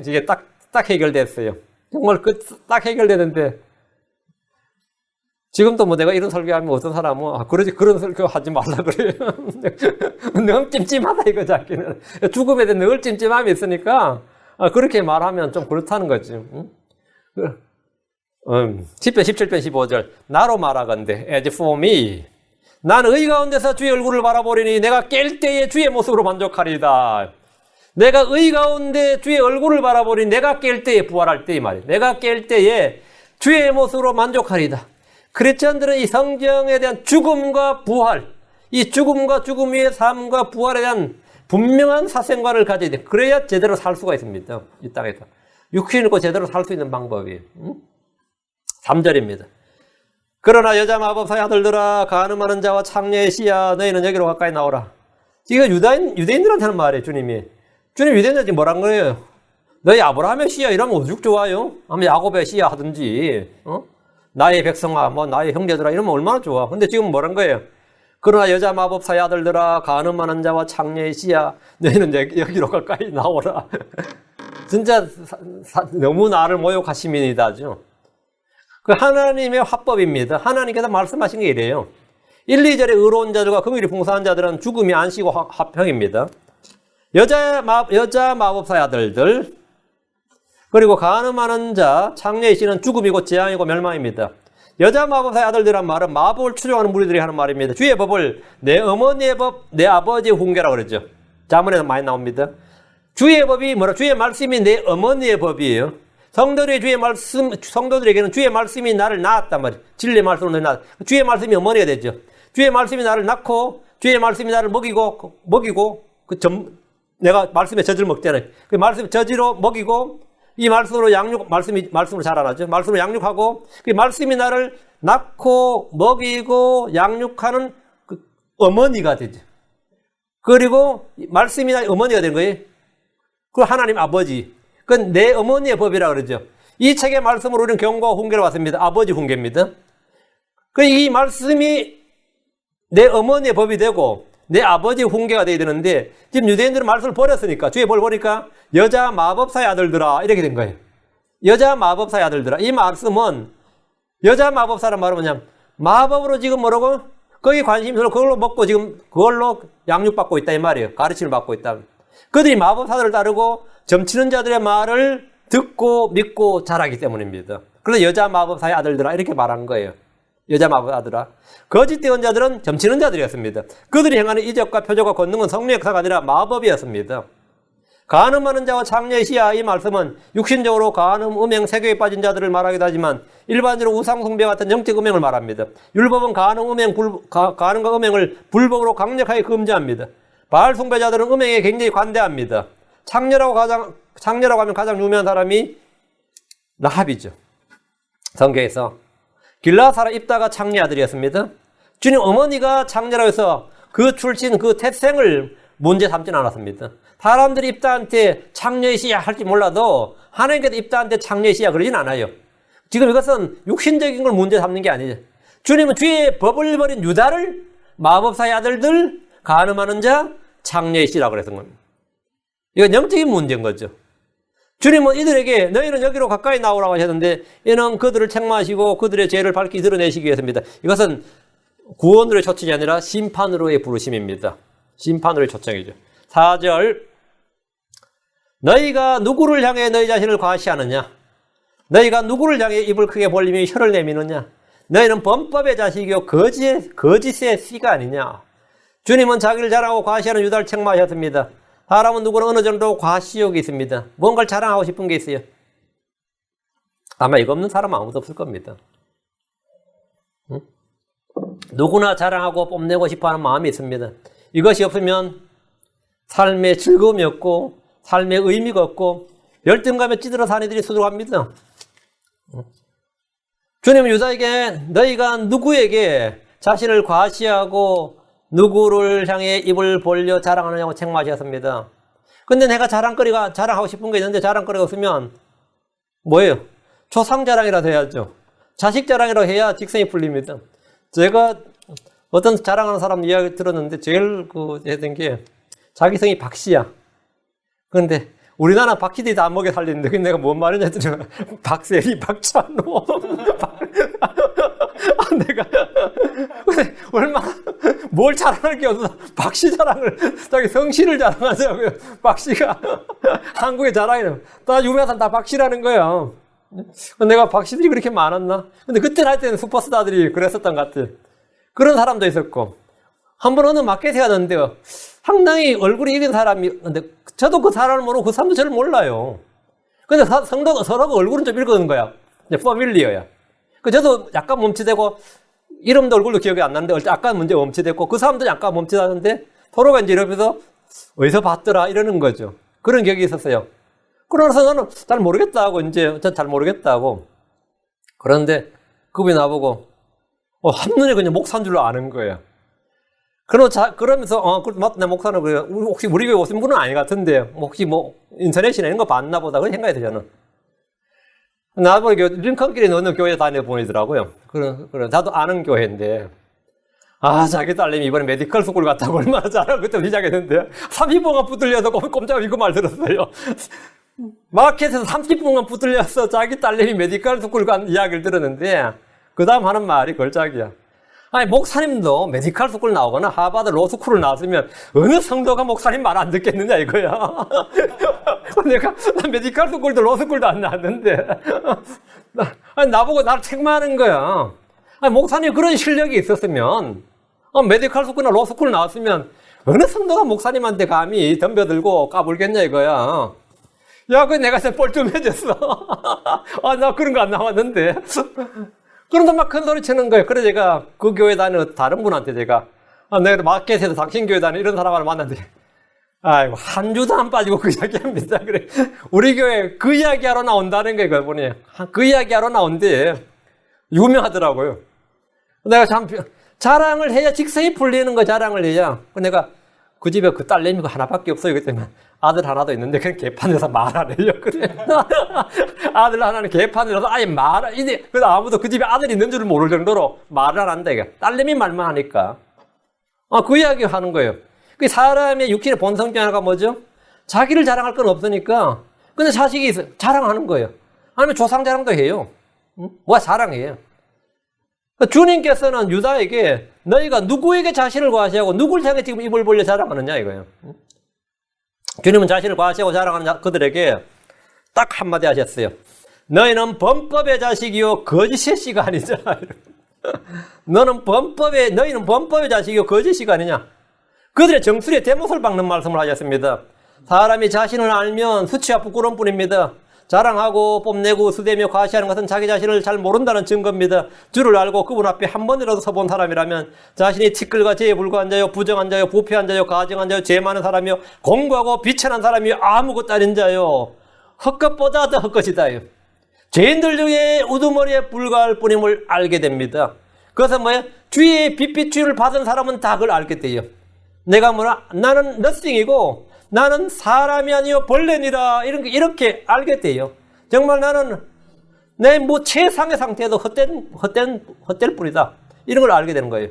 이게 딱 해결됐어요. 정말 딱 해결되는데, 지금도 뭐 내가 이런 설교하면 어떤 사람은, 그런 설교 하지 말라 그래요. 너무 찜찜하다 이거 자기는. 죽음에 대한 늘 찜찜함이 있으니까, 그렇게 말하면 좀 그렇다는 거지. 10편, 17편, 15절. 나로 말하건대, as for me. 나는 의 가운데서 주의 얼굴을 바라보리니 내가 깰 때에 주의 모습으로 만족하리이다. 내가 의 가운데 주의 얼굴을 바라보니 내가 깰 때에 부활할 때 이 말이에요. 내가 깰 때에 주의 모습으로 만족하리이다. 크리스천들은 이 성경에 대한 죽음과 부활, 이 죽음과 죽음 위의 삶과 부활에 대한 분명한 사생관을 가져야 돼. 그래야 제대로 살 수가 있습니다. 이 땅에서. 육신을 입고 제대로 살 수 있는 방법이에요. 3절입니다. 그러나 여자 마법사의 아들들아, 간음하는 자와 창녀의 씨야, 너희는 여기로 가까이 나오라. 이거 유대인들한테 하는 말이에요, 주님이. 주님 유대인들한테 뭐란 거예요? 너희 아브라함의 씨야 이러면 오죽 좋아요? 아니면 야곱의 씨야 하든지, 나의 백성아, 나의 형제들아 이러면 얼마나 좋아. 근데 지금 뭐란 거예요? 그러나 여자 마법사의 아들들아, 간음하는 자와 창녀의 씨야, 너희는 여기로 가까이 나오라. 진짜 너무 나를 모욕하시민이다죠. 그 하나님의 화법입니다. 하나님께서 말씀하신 게 이래요. 1, 2절의 의로운 자들과 긍휼이 풍성한 자들은 죽음이 안식고 화평입니다. 여자 마법사의 아들들, 그리고 간음하는 자, 창녀의 씨는 죽음이고 재앙이고 멸망입니다. 여자 마법사의 아들들이란 말은 마법을 추종하는 무리들이 하는 말입니다. 주의 법을 내 어머니의 법, 내 아버지의 훈계라고 그러죠. 자문에서 많이 나옵니다. 주의 법이 주의 말씀이 내 어머니의 법이에요. 성도들에게는 주의 말씀이 나를 낳았단 말이에요. 진리의 말씀으로 낳았다. 주의 말씀이 어머니가 되죠. 주의 말씀이 나를 낳고, 주의 말씀이 나를 먹이고, 내가 말씀의 젖을 먹잖아요. 그 말씀의 젖으로 먹이고, 이 말씀으로 말씀으로 자라나죠. 말씀으로 양육하고, 그 말씀이 나를 낳고, 먹이고, 양육하는 그 어머니가 되죠. 그리고 말씀이 나의 어머니가 된 거예요. 그리고 하나님 아버지. 그건 내 어머니의 법이라 그러죠. 이 책의 말씀으로 우리는 경고와 훈계를 받습니다. 아버지 훈계입니다. 이 말씀이 내 어머니의 법이 되고, 내 아버지의 훈계가 되어야 되는데, 지금 유대인들은 말씀을 버렸으니까, 주의 뭘 보니까, 여자 마법사의 아들들아, 이렇게 된 거예요. 여자 마법사의 아들들아. 이 말씀은, 여자 마법사란 말은 뭐냐면, 마법으로 지금 뭐라고? 거기 관심으로 그걸로 먹고 지금 그걸로 양육받고 있다, 이 말이에요. 가르침을 받고 있다. 그들이 마법사들을 따르고, 점치는 자들의 말을 듣고 믿고 자라기 때문입니다. 그래서 여자 마법사의 아들들아, 이렇게 말한 거예요. 여자 마법 아들아. 거짓 예언자들은 점치는 자들이었습니다. 그들이 행하는 이적과 표적과 권능은 성령의 역사가 아니라 마법이었습니다. 간음하는 자와 창녀의 씨야, 이 말씀은 육신적으로 간음, 음행, 세교에 빠진 자들을 말하기도 하지만 일반적으로 우상숭배 같은 영적 음행을 말합니다. 율법은 간음과 음행을 불법으로 강력하게 금지합니다. 바알 숭배자들은 음행에 굉장히 관대합니다. 창녀라고 하면 가장 유명한 사람이 라합이죠. 성경에서 길라 사람 입다가 창녀 아들이었습니다. 주님 어머니가 창녀라고 해서 그 출신, 그 태생을 문제 삼지는 않았습니다. 사람들이 입다한테 창녀의 씨야 할지 몰라도 하나님께서 입다한테 창녀의 씨야 그러진 않아요. 지금 이것은 육신적인 걸 문제 삼는 게 아니죠. 주님은 주의 법을 버린 유다를 마법사의 아들들, 간음하는 자, 창녀의 씨라고 그랬던 겁니다. 이건 영적인 문제인 거죠. 주님은 이들에게 너희는 여기로 가까이 나오라고 하셨는데 이는 그들을 책망하시고 그들의 죄를 밝히 드러내시기 위해서입니다. 이것은 구원으로의 초청이 아니라 심판으로의 부르심입니다. 심판으로의 초청이죠. 4절 너희가 누구를 향해 너희 자신을 과시하느냐? 너희가 누구를 향해 입을 크게 벌리며 혀를 내미느냐? 너희는 범법의 자식이요 거짓의 씨가 아니냐? 주님은 자기를 자랑하고 과시하는 유다를 책망하셨습니다. 사람은 누구나 어느 정도 과시욕이 있습니다. 뭔가를 자랑하고 싶은 게 있어요. 아마 이거 없는 사람은 아무도 없을 겁니다. 응? 누구나 자랑하고 뽐내고 싶어하는 마음이 있습니다. 이것이 없으면 삶의 즐거움이 없고 삶의 의미가 없고 열등감에 찌들어 사는 이들이 수두룩합니다. 주님은 유다에게 너희가 누구에게 자신을 과시하고 누구를 향해 입을 벌려 자랑하느냐고 책망하셨습니다. 근데 내가 자랑하고 싶은 게 있는데 자랑거리가 없으면 뭐예요? 조상 자랑이라도 해야죠. 자식 자랑이라도 해야 직성이 풀립니다. 제가 어떤 자랑하는 사람 이야기 들었는데 제일 했던 게 자기 성이 박씨야. 그런데 우리나라 박씨들이 다 안 먹여 살리는데 그게 내가 뭔 말이냐 했더니 박세리, 박찬호. 내가 얼마나 뭘 자랑할 게 없어. 박씨 자랑을 자기 성씨를 자랑하자고요. 박씨가 한국의 자랑이는 다 유명한 사람 다 박씨라는 거예요. 내가 박씨들이 그렇게 많았나? 근데 그때 할 때는 슈퍼스타들이 그랬었던 것 같아. 그런 사람도 있었고 한 번 어느 마켓에 갔는데요. 상당히 얼굴이 익은 사람이 근데 저도 그 사람을 모르고 그 사람도 저를 몰라요. 근데 성도가 서로가 얼굴은 좀 읽은 거야. 퍼밀리어야. 저도 약간 멈칫대고 이름도 얼굴도 기억이 안 나는데 약간 문제 멈칫했고 그 사람도 약간 멈칫하는데 서로가 이제 이러면서 어디서 봤더라 이러는 거죠. 그런 기억이 있었어요. 그러면서 나는 잘 모르겠다 하고 이제 잘 모르겠다 하고 그런데 그분이 나보고 한눈에 그냥 목사인 줄로 아는 거예요. 그러면서 맞네 목사는 그래요. 혹시 우리 교회 오신 분은 아니 같은데 혹시 인터넷이나 이런 거 봤나 보다 그런 생각이 들어요. 나보고 링컨길에 어느 교회 다녀보이더라고요. 그래, 나도 아는 교회인데, 자기 딸내미 이번에 메디컬 스쿨 갔다고 얼마나 잘하고 그때 시작했는데, 30분간 붙들려서 꼼짝 이거 말 들었어요. 마켓에서 30분간 붙들려서 자기 딸내미 메디컬 스쿨 간 이야기를 들었는데, 그 다음 하는 말이 걸작이야. 목사님도 메디컬 스쿨 나오거나 하버드 로스쿨을 나왔으면 어느 성도가 목사님 말 안 듣겠느냐 이거야. 내가 메디컬 스쿨도 로스쿨도 안 나왔는데 나보고 나를 책망하는 거야. 목사님 그런 실력이 있었으면 메디컬 스쿨이나 로스쿨 나왔으면 어느 성도가 목사님한테 감히 덤벼들고 까불겠냐 이거야. 야, 그 내가 진짜 뻘쭘해졌어. 나 그런 거 안 나왔는데. 그런데 막 큰 소리 치는 거예요. 그래서 제가 그 교회 다니는 다른 분한테 내가 내가 마켓에서 당신 교회 다니는 이런 사람을 만났는데 한 주도 안 빠지고 그 이야기 합니다. 그래. 우리 교회 그 이야기 하러 나온다는 거예요, 그분이. 그 이야기 하러 나온대. 유명하더라고요. 내가 참, 자랑을 해야 직성이 풀리는 거 자랑을 해야. 내가 그 집에 그 딸내미가 하나밖에 없어요. 그랬더니 아들 하나도 있는데 그냥 개판에서 말 안 해요. 그래. 아들 하나는 개판이라서 아예 그래서 아무도 그 집에 아들이 있는 줄 모를 정도로 말을 안 한다. 이게. 딸내미 말만 하니까. 그 이야기 하는 거예요. 그 사람의 육신의 본성 중 하나가 뭐죠? 자기를 자랑할 건 없으니까. 근데 자식이 있어요. 자랑하는 거예요. 아니면 조상 자랑도 해요. 뭐가 자랑해요. 주님께서는 유다에게 너희가 누구에게 자신을 과시하고 누굴 향해 지금 입을 벌려 자랑하느냐 이거예요. 주님은 자신을 과시하고 자랑하는 그들에게 딱 한마디 하셨어요. 너희는 범법의 자식이요 거짓의 씨가 아니냐. 너희는 범법의 자식이요 거짓의 씨가 아니냐. 그들의 정수리에 대못을 박는 말씀을 하셨습니다. 사람이 자신을 알면 수치와 부끄러움 뿐입니다. 자랑하고 뽐내고 수대며 과시하는 것은 자기 자신을 잘 모른다는 증거입니다. 주를 알고 그분 앞에 한 번이라도 서본 사람이라면 자신이 티끌과 재에 불과한 자요, 부정한 자요, 부패한 자요, 가증한 자요, 죄 많은 사람이요, 공고하고 비천한 사람이요, 아무것도 아닌 자요, 헛것보다 더 헛것이다요. 죄인들 중에 우두머리에 불과할 뿐임을 알게 됩니다. 그것은 뭐예요? 주의 빛비추임을 받은 사람은 다 그걸 알게 돼요. 내가 나는 nothing이고 나는 사람이 아니요 벌레니라 이렇게 알게 돼요. 정말 나는 내 뭐 최상의 상태에도 헛될 뿐이다. 이런 걸 알게 되는 거예요.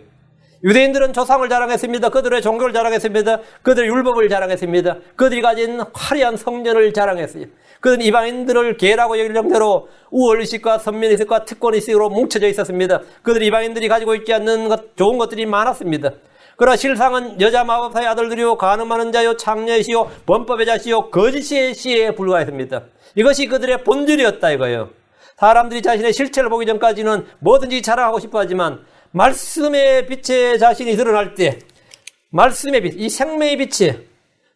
유대인들은 조상을 자랑했습니다. 그들의 종교를 자랑했습니다. 그들의 율법을 자랑했습니다. 그들이 가진 화려한 성전을 자랑했어요. 그들은 이방인들을 개라고 여길 정도로 우월의식과 선민의식과 특권의식으로 뭉쳐져 있었습니다. 그들 이방인들이 가지고 있지 않는 좋은 것들이 많았습니다. 그러나 실상은 여자 마법사의 아들들이요 간음하는 자요 창녀이시요 범법의 자시요 거짓의 시에 불과했습니다. 이것이 그들의 본질이었다 이거예요. 사람들이 자신의 실체를 보기 전까지는 뭐든지 자랑하고 싶어 하지만 말씀의 빛에 자신이 드러날 때 말씀의 빛, 이 생명의 빛이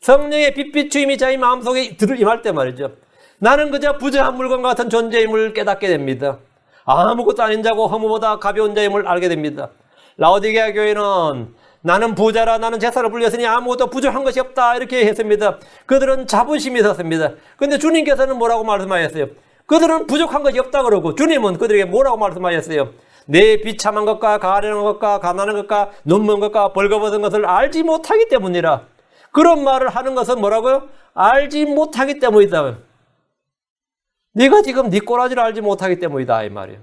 성령의 빛비추임이 자기 마음속에 임할 때 말이죠. 나는 그저 부재한 물건과 같은 존재임을 깨닫게 됩니다. 아무것도 아닌 자고 허무보다 가벼운 자임을 알게 됩니다. 라오디게아 교회는 나는 부자라 나는 제사를 불렸으니 아무것도 부족한 것이 없다 이렇게 했습니다. 그들은 자부심이 있었습니다. 그런데 주님께서는 뭐라고 말씀하셨어요? 그들은 부족한 것이 없다 그러고 주님은 그들에게 뭐라고 말씀하셨어요? 내 비참한 것과 가련한 것과 가난한 것과 눈먼 것과 벌거벗은 것을 알지 못하기 때문이라. 그런 말을 하는 것은 뭐라고요? 알지 못하기 때문이다. 네가 지금 네 꼬라지를 알지 못하기 때문이다 이 말이에요.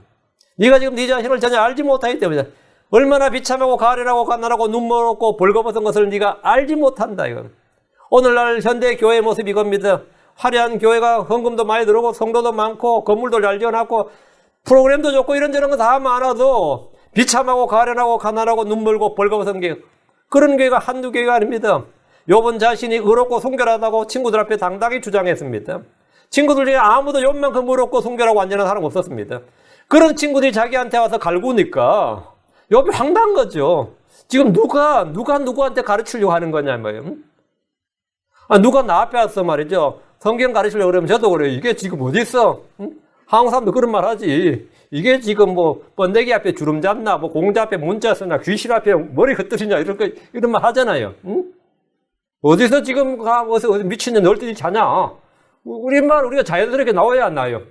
네가 지금 네 자신을 전혀 알지 못하기 때문이다. 얼마나 비참하고 가련하고 가난하고 눈멀었고 벌거벗은 것을 네가 알지 못한다 이거. 오늘날 현대 교회의 모습이 이겁니다. 화려한 교회가 헌금도 많이 들어오고 성도도 많고 건물도 잘 지어놨고 프로그램도 좋고 이런저런 거 다 많아도 비참하고 가련하고 가난하고 눈멀고 벌거벗은 게 그런 교회가 한두 교회가 아닙니다. 욥은 자신이 의롭고 순결하다고 친구들 앞에 당당히 주장했습니다. 친구들 중에 아무도 욥만큼 의롭고 순결하고 완전한 사람 없었습니다. 그런 친구들이 자기한테 와서 갈구니까 욥이 황당한 거죠. 지금 누가 누구한테 가르치려고 하는 거냐 뭐예요. 누가 나 앞에 와서 말이죠. 성경 가르치려고 그러면 저도 그래요. 이게 지금 어디 있어? 한국 사람도 그런 말 하지. 이게 지금 뭐 번데기 앞에 주름 잡나, 뭐 공자 앞에 문자 쓰나, 귀신 앞에 머리 흩뜨리냐 이런 말 하잖아요. 응? 어디서 지금 어디 미친년 널뛰니 자냐? 우리가 자연스럽게 나와야 안 나요.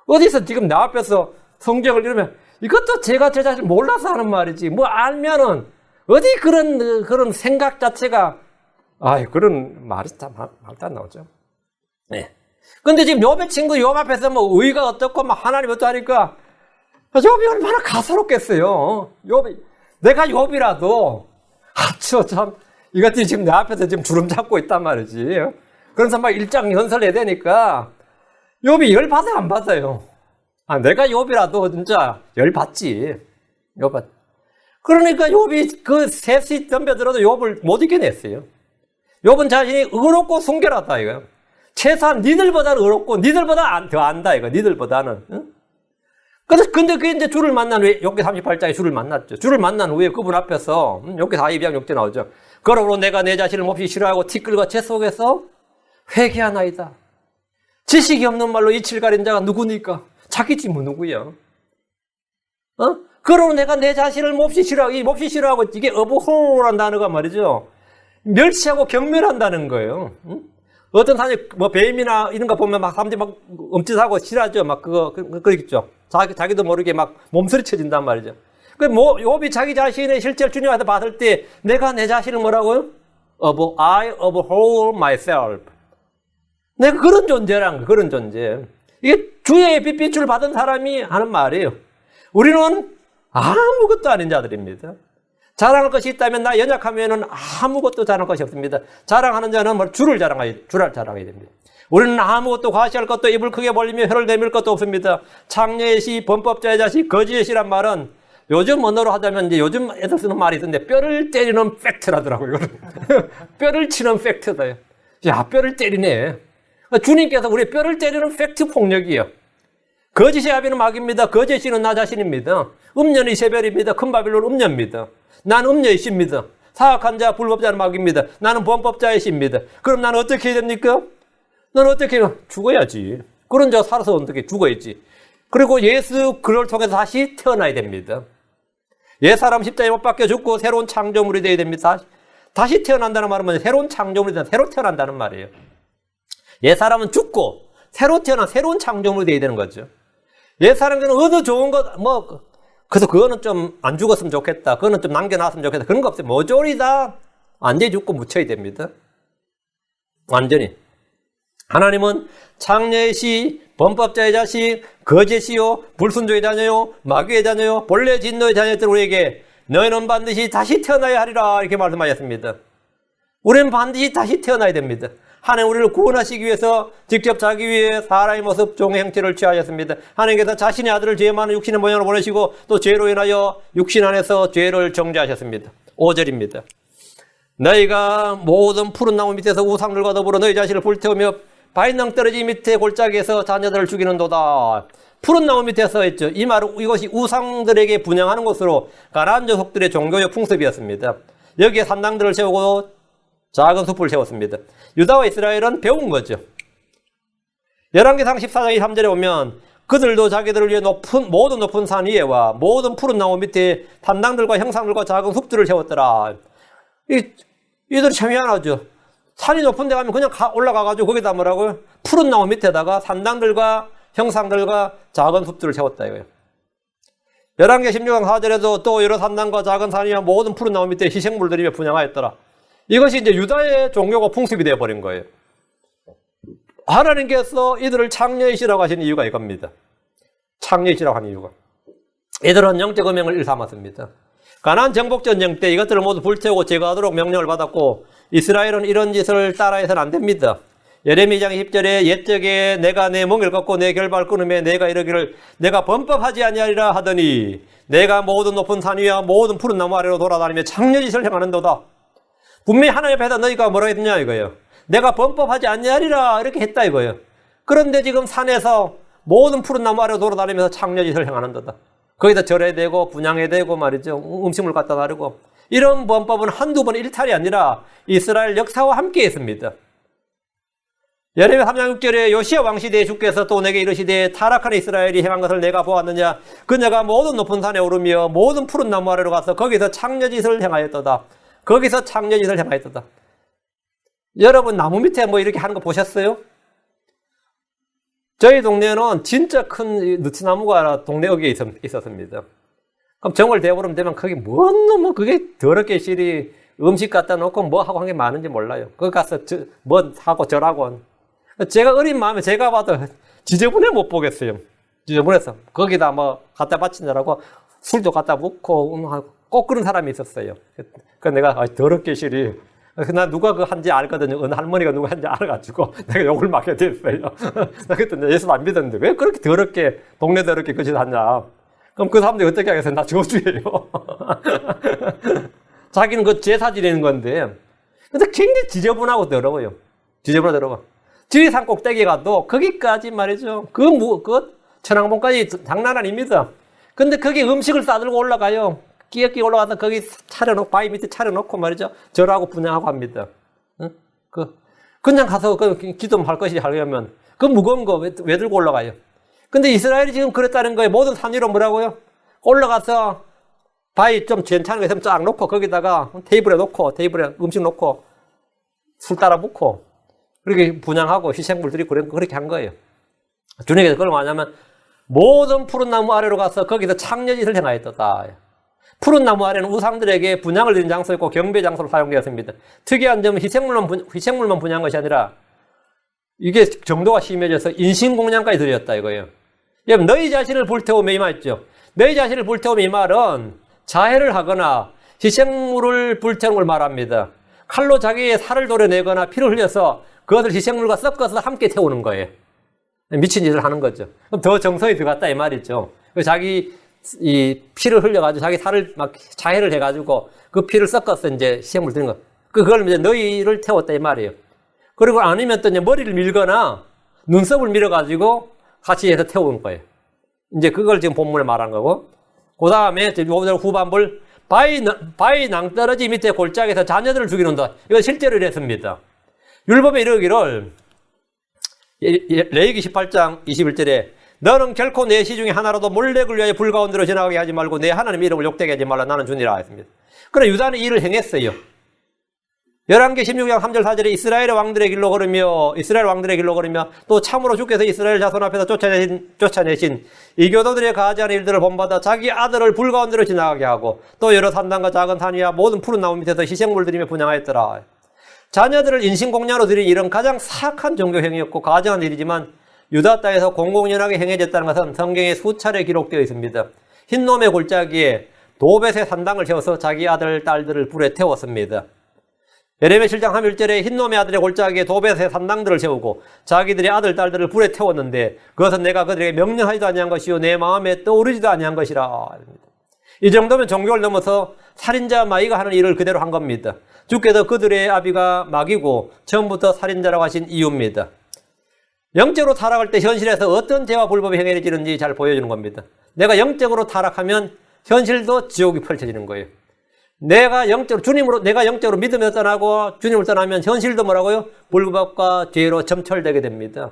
어디서 지금 내 앞에서 성경을 이러면 이것도 제가 제 자신을 몰라서 하는 말이지. 뭐 알면은 어디 그런 생각 자체가 그런 말이 다 말도 안 나오죠. 네. 근데 지금 욥의 친구 욥 앞에서 뭐 의가 어떻고 막 하나님 어떠 하니까 욥이 얼마나 가소롭겠어요. 내가 욥이라도 참 이것들이 지금 내 앞에서 지금 주름 잡고 있단 말이지. 그래서 막 일장연설해야 되니까 욥이 열 받아요 안 받아요? 내가 욥이라도 진짜 열 받지. 그러니까 욥이 그 셋이 덤벼들어도 욥을 못 이겨냈어요. 욥은 자신이 의롭고 순결하다 이거예요. 최소한 니들보다는 의롭고 니들보다 더 안다 이거. 니들보다는. 응? 근데 그게 이제 주를 만난 후에 욥기 38장에 주를 만났죠. 주를 만난 후에 그분 앞에서 욥기 42장 6절 나오죠. 그러므로 내가 내 자신을 몹시 싫어하고 티끌과 재 속에서 회개하나이다. 지식이 없는 말로 이치를 가린 자가 누구니까? 자기 지뭐 누구야? 그러므로 내가 내 자신을 몹시 싫어하고 이 몹시 싫어하고 이게 어부호라는 단어가 말이죠. 멸시하고 경멸한다는 거예요. 응? 어떤 사람이 뭐 뱀이나 이런 거 보면 막 사람들이 막 엄짓하고 싫어하죠. 막 그거 있죠. 자기도 모르게 막 몸서리 쳐진단 말이죠. 욥이 자기 자신의 실체를 주님한테 봤을 때 내가 내 자신을 뭐라고요? I abhor myself. 내가 그런 존재란 거, 그런 존재. 이게 주의 빛을 받은 사람이 하는 말이에요. 우리는 아무것도 아닌 자들입니다. 자랑할 것이 있다면 나 연약하면은 아무것도 자랑할 것이 없습니다. 자랑하는 자는 주를 자랑해야 됩니다. 우리는 아무것도 과시할 것도 입을 크게 벌리며 혀를 내밀 것도 없습니다. 창녀의 시, 범법자의 자식, 거지의 시란 말은 요즘 언어로 하자면 이제 요즘 애들 쓰는 말이 있는데 뼈를 때리는 팩트라더라고요. 뼈를 치는 팩트다. 야, 뼈를 때리네. 주님께서 우리 뼈를 때리는 팩트 폭력이에요. 거짓의 아비는 마귀입니다. 거짓의 씨는 나 자신입니다. 음녀는 이세벨입니다. 큰 바빌론 음녀입니다. 난 음녀의 씨입니다. 사악한 자, 불법자는 마귀입니다. 나는 범법자의 씨입니다. 그럼 나는 어떻게 해야 됩니까? 나는 어떻게 해야 죽어야지. 그런 자 살아서 어떻게 죽어야지. 그리고 예수 그를 통해서 다시 태어나야 됩니다. 옛사람 십자가에 못 박혀 죽고 새로운 창조물이 되어야 됩니다. 다시 태어난다는 말은 뭐냐? 새로운 창조물이 된다. 새로 태어난다는 말이에요. 옛사람은 죽고 새로 태어난 새로운 창조물이 되어야 되는 거죠. 옛사람은 어느 좋은 것, 그래서 그거는 좀 안 죽었으면 좋겠다. 그거는 좀 남겨놨으면 좋겠다. 그런 거 없어요. 모조리 다 완전히 죽고 묻혀야 됩니다. 완전히. 하나님은 창녀의 시, 범법자의 자식, 거짓이요, 불순종의 자녀요, 마귀의 자녀요, 본래 진노의 자녀들 우리에게 너희는 반드시 다시 태어나야 하리라 이렇게 말씀하셨습니다. 우리는 반드시 다시 태어나야 됩니다. 하나님 우리를 구원하시기 위해서 직접 자기 위해 사람의 모습, 종의 형체를 취하셨습니다. 하나님께서 자신의 아들을 죄 많은 육신의 모양으로 보내시고 또 죄로 인하여 육신 안에서 죄를 정죄하셨습니다. 5절입니다. 너희가 모든 푸른 나무 밑에서 우상들과 더불어 너희 자신을 불태우며 바위낭 떨어지 밑에 골짜기에서 자녀들을 죽이는도다. 푸른 나무 밑에서 했죠. 이 말은 이것이 우상들에게 분양하는 곳으로 가나안 족속들의 종교적 풍습이었습니다. 여기에 산당들을 세우고 작은 숲을 세웠습니다. 유다와 이스라엘은 배운 거죠. 열왕기상 14장 3절에 보면 그들도 자기들을 위해 모든 높은 산 위에와 모든 푸른 나무 밑에 산당들과 형상들과 작은 숲들을 세웠더라. 이들이 참 희한하죠. 산이 높은 데 가면 그냥 올라가가지고 거기다 뭐라고요? 푸른 나무 밑에다가 산당들과 형상들과 작은 숲들을 세웠다 이거예요. 열왕기 16장 4절에도 또 여러 산당과 작은 산이와 모든 푸른 나무 밑에 희생물들이며 분양하였더라. 이것이 이제 유다의 종교가 풍습이 되어버린 거예요. 하나님께서 이들을 창녀이시라고 하신 이유가 이겁니다. 창녀이시라고 하는 이유가. 이들은 영적 음행을 일삼았습니다. 가나안 정복전쟁 때 이것들을 모두 불태우고 제거하도록 명령을 받았고 이스라엘은 이런 짓을 따라해서는 안 됩니다. 예레미야 2장 10절에 옛적에 내가 내 멍을 꺾고 내 결박을 끊으며 내가 이르기를 내가 범법하지 아니하리라 하더니 내가 모든 높은 산 위와 모든 푸른 나무 아래로 돌아다니며 창녀짓을 행하는도다. 분명히 하나님 앞에서 너희가 뭐라고 했느냐 이거예요. 내가 범법하지 아니하리라 이렇게 했다 이거예요. 그런데 지금 산에서 모든 푸른 나무 아래로 돌아다니면서 창녀짓을 행하는도다. 거기다 절해야 되고 분양해야 되고 말이죠. 음식물 갖다 나르고 이런 범법은 한두 번 일탈이 아니라 이스라엘 역사와 함께 했습니다. 예레미야 3장 6절에 요시야 왕시대에 주께서 또 내게 이르시되 타락한 이스라엘이 행한 것을 내가 보았느냐 그녀가 모든 높은 산에 오르며 모든 푸른 나무 아래로 가서 거기서 창녀짓을 행하였도다. 거기서 창녀짓을 행하였도다. 여러분 나무 밑에 뭐 이렇게 하는 거 보셨어요? 저희 동네는 진짜 큰 느티나무가 동네 어귀에 있었습니다. 그럼 정월 대보름 되면 거기 뭔 놈은 그게 더럽게 실이 음식 갖다 놓고 뭐 하고 한 게 많은지 몰라요. 거기 가서 뭐 하고 저라고. 제가 어린 마음에 제가 봐도 지저분해 못 보겠어요. 지저분해서. 거기다 뭐 갖다 바친다라고 술도 갖다 붓고 꼭 그런 사람이 있었어요. 그 내가 더럽게 실이 나 누가 그 한지 알거든요. 어느 할머니가 누가 한지 알아가지고 내가 욕을 맞게 됐어요. 나 그때 예수 안 믿었는데 왜 그렇게 더럽게 동네 더럽게 그 짓 하냐. 그럼 그 사람들이 어떻게 하겠어요? 나 저주예요. 자기는 그 제사 지내는 건데 근데 굉장히 지저분하고 더러워요. 지저분하고 더러워. 지리산 꼭대기 가도 거기까지 말이죠. 그 천왕봉까지 장난 아닙니다. 근데 거기 음식을 싸들고 올라가요. 끼역끼 올라가서 거기 차려놓고, 바위 밑에 차려놓고 말이죠. 절하고 분양하고 합니다. 응? 그냥 가서 기도 할 것이 하려면, 그 무거운 거 왜 들고 올라가요? 근데 이스라엘이 지금 그랬다는 거예요. 모든 산 위로 뭐라고요? 올라가서 바위 좀 괜찮은 거 있으면 쫙 놓고, 거기다가 테이블에 놓고, 테이블에 음식 놓고, 술 따라 붓고, 그렇게 분양하고 희생물들이 그렇게 한 거예요. 주님께서 그걸 뭐냐면, 모든 푸른 나무 아래로 가서 거기서 창녀짓을 행하였다. 푸른 나무 아래는 우상들에게 분양을 드린 장소였고 경배 장소로 사용되었습니다. 특이한 점은 희생물만 분양한 것이 아니라 이게 정도가 심해져서 인신공양까지 드렸다 이거예요. 여러분 너희 자신을 불태우며 이 말이죠. 너희 자신을 불태우며 이 말은 자해를 하거나 희생물을 불태우는 걸 말합니다. 칼로 자기의 살을 도려내거나 피를 흘려서 그것을 희생물과 섞어서 함께 태우는 거예요. 미친 짓을 하는 거죠. 그럼 더 정성이 들어갔다 이 말이죠. 자기 이 피를 흘려가지고 자기 살을 막 자해를 해가지고 그 피를 섞어서 이제 희생물 드는 거. 그걸 이제 너희를 태웠다 이 말이에요. 그리고 아니면 또 이제 머리를 밀거나 눈썹을 밀어가지고 같이 해서 태우는 거예요. 이제 그걸 지금 본문에 말한 거고. 그 다음에 후반부를 바위 낭떠러지 밑에 골짜기에서 자녀들을 죽이는다. 이거 실제로 이랬습니다. 율법에 이르기를 레위기 18장 21절에 너는 결코 내 시 중에 하나라도 몰렉을 위하여 불 가운데로 지나가게 하지 말고 내 하나님 이름을 욕되게 하지 말라 나는 주니라 했습니다. 그러나 유다는 이를 행했어요. 열왕기 16장 3절 4절에 이스라엘 왕들의 길로 걸으며 또 참으로 주께서 이스라엘 자손 앞에서 쫓아내신 이교도들의 가지하는 일들을 본받아 자기 아들을 불 가운데로 지나가게 하고 또 여러 산당과 작은 산 위와 모든 푸른 나무 밑에서 희생물 드리며 분양하였더라. 자녀들을 인신공양으로 드린 일은 가장 사악한 종교 행위였고 가증한 일이지만 유다 땅에서 공공연하게 행해졌다는 것은 성경에 수차례 기록되어 있습니다. 흰놈의 골짜기에 도벳의 산당을 세워서 자기 아들, 딸들을 불에 태웠습니다. 예레미야 7장 3일절에 흰놈의 아들의 골짜기에 도벳의 산당들을 세우고 자기들의 아들, 딸들을 불에 태웠는데 그것은 내가 그들에게 명령하지도 아니한 것이요 내 마음에 떠오르지도 아니한 것이라. 이 정도면 종교를 넘어서 살인자 마귀가 하는 일을 그대로 한 겁니다. 주께서 그들의 아비가 마귀고 처음부터 살인자라고 하신 이유입니다. 영적으로 타락할 때 현실에서 어떤 죄와 불법이 행해지는지 잘 보여주는 겁니다. 내가 영적으로 타락하면 현실도 지옥이 펼쳐지는 거예요. 내가 영적으로 믿음을 떠나고 주님을 떠나면 현실도 뭐라고요? 불법과 죄로 점철되게 됩니다.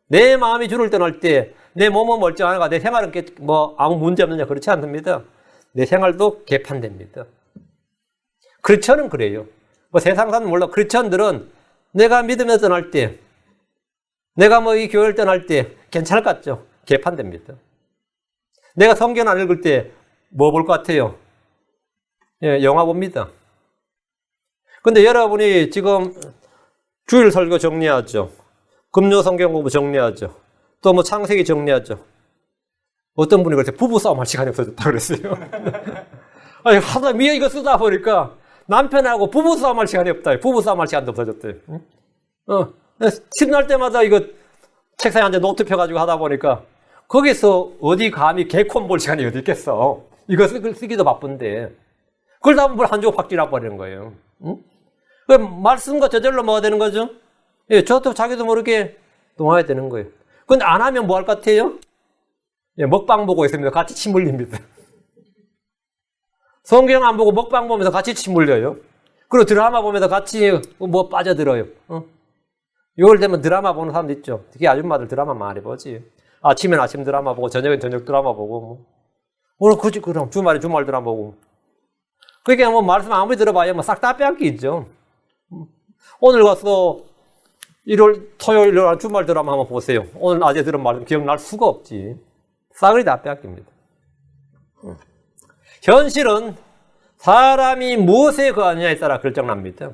내 마음이 주를 떠날 때 내 몸은 멀쩡하가 내 생활은 아무 문제 없느냐 그렇지 않습니다. 내 생활도 개판됩니다. 크리스천은 그래요. 세상 사람은 몰라. 크리스천들은 내가 믿음을 떠날 때 내가 이 교회를 떠날 때 괜찮을 것 같죠? 개판됩니다. 내가 성경 안 읽을 때 뭐 볼 것 같아요? 예, 영화 봅니다. 근데 여러분이 지금 주일 설교 정리하죠. 금요 성경 공부 정리하죠. 또 창세기 정리하죠. 어떤 분이 그랬어요. 부부싸움 할 시간이 없어졌다 그랬어요. 아니, 하다 미에 이거 쓰다 보니까 남편하고 부부싸움 할 시간이 없다. 부부싸움 할 시간도 없어졌대요. 신날 때마다 이거 책상에 앉아 노트 펴가지고 하다 보니까 거기서 어디 감히 개콘 볼 시간이 어디 있겠어. 이거 쓰기도 바쁜데. 그러다 보면 한 줄 확 지나버리는 거예요. 응? 말씀과 저절로 뭐가 되는 거죠? 예, 저도 자기도 모르게 동화가 되는 거예요. 근데 안 하면 뭐 할 것 같아요? 예, 먹방 보고 있습니다. 같이 침 흘립니다. 성경 안 보고 먹방 보면서 같이 침 흘려요. 그리고 드라마 보면서 같이 빠져들어요. 요럴 되면 드라마 보는 사람도 있죠. 특히 아줌마들 드라마 많이 보지. 아침엔 아침 드라마 보고 저녁엔 저녁 드라마 보고 오늘 굳이 그럼 주말에 주말 드라마 보고. 그러니까 말씀 아무리 들어봐야 싹 다 빼앗기 있죠. 오늘 가서 토요일 주말 드라마 한번 보세요. 오늘 낮에 들은 말씀 기억날 수가 없지. 싸그리 다 빼앗깁니다. 현실은 사람이 무엇에 거하느냐에 따라 결정납니다.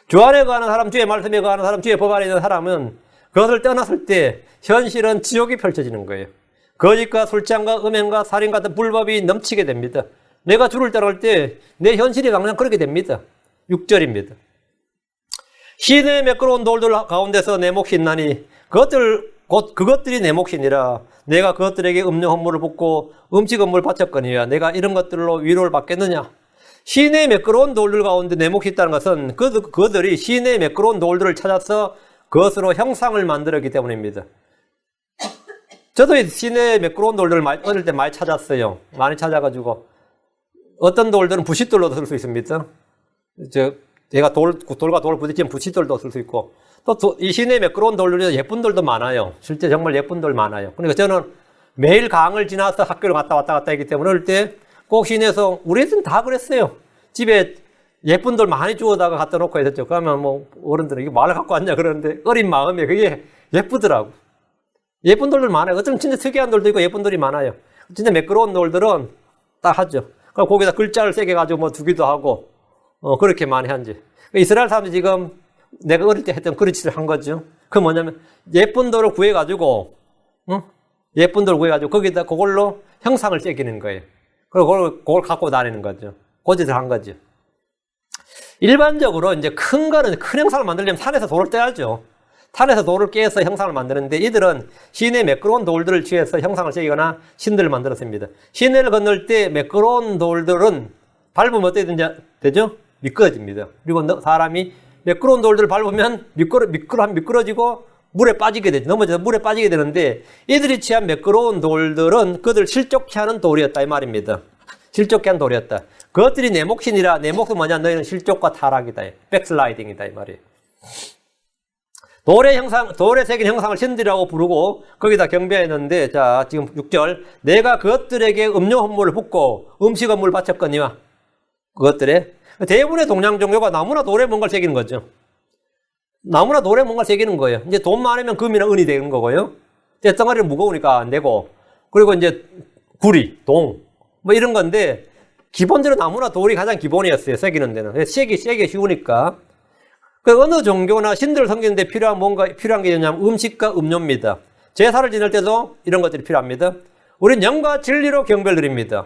주 안에 거하는 사람, 주의 말씀에 거하는 사람, 주의 법 안에 있는 사람은 그것을 떠났을 때 현실은 지옥이 펼쳐지는 거예요. 거짓과 술장과 음행과 살인 같은 불법이 넘치게 됩니다. 내가 주를 따라갈 때 내 현실이 그냥 그렇게 됩니다. 6절입니다. 시내의 매끄러운 돌들 가운데서 내 몫이 있나니 그것들이 내 몫이니라. 내가 그것들에게 음료 헌물을 붓고 음식 헌물을 바쳤거니와 내가 이런 것들로 위로를 받겠느냐. 시내의 매끄러운 돌들 가운데 내 몫이 있다는 것은 그들이 시내의 매끄러운 돌들을 찾아서 그것으로 형상을 만들었기 때문입니다. 저도 시내의 매끄러운 돌들을 어릴 때 많이 찾았어요. 많이 찾아가지고 어떤 돌들은 부싯돌로도 쓸 수 있습니다. 얘가 돌과 돌 부딪히면 부싯돌도 쓸 수 있고 또 이 시내의 매끄러운 돌들이 예쁜 돌도 많아요. 실제 정말 예쁜 돌 많아요. 그러니까 저는 매일 강을 지나서 학교를 왔다 갔다 했기 때문에 어릴 때 꼭 시내에서 우리 애들은 다 그랬어요. 집에 예쁜 돌 많이 주워다가 갖다 놓고 했었죠. 그러면 어른들은 이게 뭘 갖고 왔냐 그러는데 어린 마음에 그게 예쁘더라고. 예쁜 돌들 많아요. 어쩌면 진짜 특이한 돌도 있고 예쁜 돌이 많아요. 진짜 매끄러운 돌들은 딱 하죠. 거기다 글자를 세게 가지고 두기도 하고 그렇게 많이 한지. 이스라엘 사람들이 지금 내가 어릴 때 했던 그릇을 한 거죠. 그 뭐냐면 예쁜 돌을 구해가지고 예쁜 돌을 구해가지고 거기다 그걸로 형상을 새기는 거예요. 그리고 그걸 갖고 다니는 거죠. 고짓을 한 거죠. 일반적으로 이제 큰 형상을 만들려면 산에서 돌을 떼야죠. 산에서 돌을 깨서 형상을 만드는데 이들은 시내의 매끄러운 돌들을 취해서 형상을 새기거나 신들을 만들었습니다. 시내를 건널 때 매끄러운 돌들은 밟으면 어떻게 되죠? 미끄러집니다. 그리고 사람이 매끄러운 돌들을 밟으면 미끄러지고 물에 빠지게 되죠. 넘어져서 물에 빠지게 되는데 이들이 취한 매끄러운 돌들은 그들 실족케 하는 돌이었다 이 말입니다. 실족케 하는 돌이었다. 그것들이 내 몫이니라. 내 몫은 뭐냐? 너희는 실족과 타락이다. 백슬라이딩이다 이 말이에요. 돌에 새긴 형상을 신들이라고 부르고 거기다 경배했는데 자 지금 6절 내가 그것들에게 음료 헌물을 붓고 음식 헌물을 바쳤거니와 그것들에 대부분의 동양 종교가 나무나 돌에 뭔가를 새기는 거죠. 나무나 돌에 뭔가를 새기는 거예요. 이제 돈 많으면 금이나 은이 되는 거고요. 떼덩어리는 무거우니까 안 되고 그리고 이제 구리, 동 이런 건데 기본적으로 나무나 돌이 가장 기본이었어요. 새기는 데는. 새기 쉬우니까. 그 어느 종교나 신들을 섬기는데 필요한 게 뭐냐면 음식과 음료입니다. 제사를 지낼 때도 이런 것들이 필요합니다. 우리는 영과 진리로 경배를 드립니다.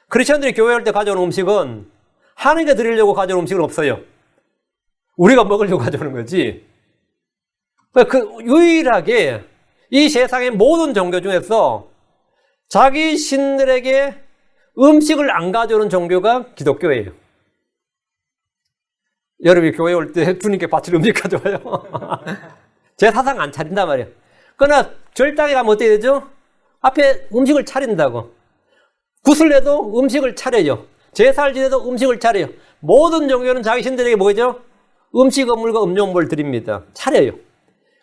크리스천들이 교회 올 때 가져오는 음식은 하나님께 드리려고 가져오는 음식은 없어요. 우리가 먹으려고 가져오는 거지. 유일하게 이 세상의 모든 종교 중에서 자기 신들에게 음식을 안 가져오는 종교가 기독교예요. 여러분이 교회 올 때 주님께 바칠 음식 가져와요. 제 사상 안 차린단 말이에요. 그러나 절당에 가면 어떻게 되죠? 앞에 음식을 차린다고. 구슬내도 음식을 차려요. 제사를 지내도 음식을 차려요. 모든 종교는 자기 신들에게 뭐죠? 음식, 음물과 음료물 드립니다. 차려요.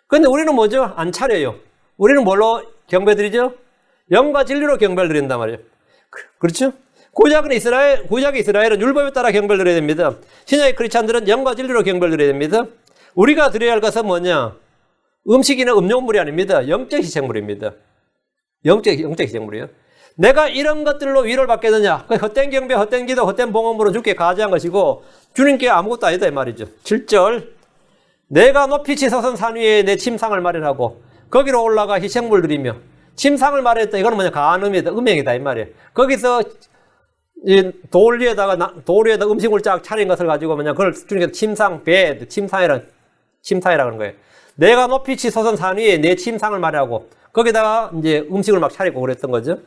그런데 우리는 뭐죠? 안 차려요. 우리는 뭘로 경배드리죠? 영과 진리로 경배를 드린단 말이에요. 그렇죠? 구약의 이스라엘은 율법에 따라 경배를 드려야 됩니다. 신약의 크리스찬들은 영과 진리로 경배를 드려야 됩니다. 우리가 드려야 할 것은 뭐냐? 음식이나 음료물이 아닙니다. 영적 희생물입니다. 영적 희생물이에요. 내가 이런 것들로 위로를 받겠느냐? 헛된 경배, 헛된 기도, 헛된 봉헌으로 주께 가지한 것이고 주님께 아무것도 아니다 이 말이죠. 7절 내가 높이 치솟은 산 위에 내 침상을 마련하고 거기로 올라가 희생물 드리며 침상을 마련했다. 이거는 뭐냐? 간음이다. 음행이다 이 말이에요. 거기서 이 돌 위에다가 음식물 쫙 차린 것을 가지고 뭐냐? 그걸 주님께서 침상이라 그러는 거예요. 내가 높이 치솟은 산 위에 내 침상을 마련하고 거기다가 이제 음식을 막 차리고 그랬던 거죠.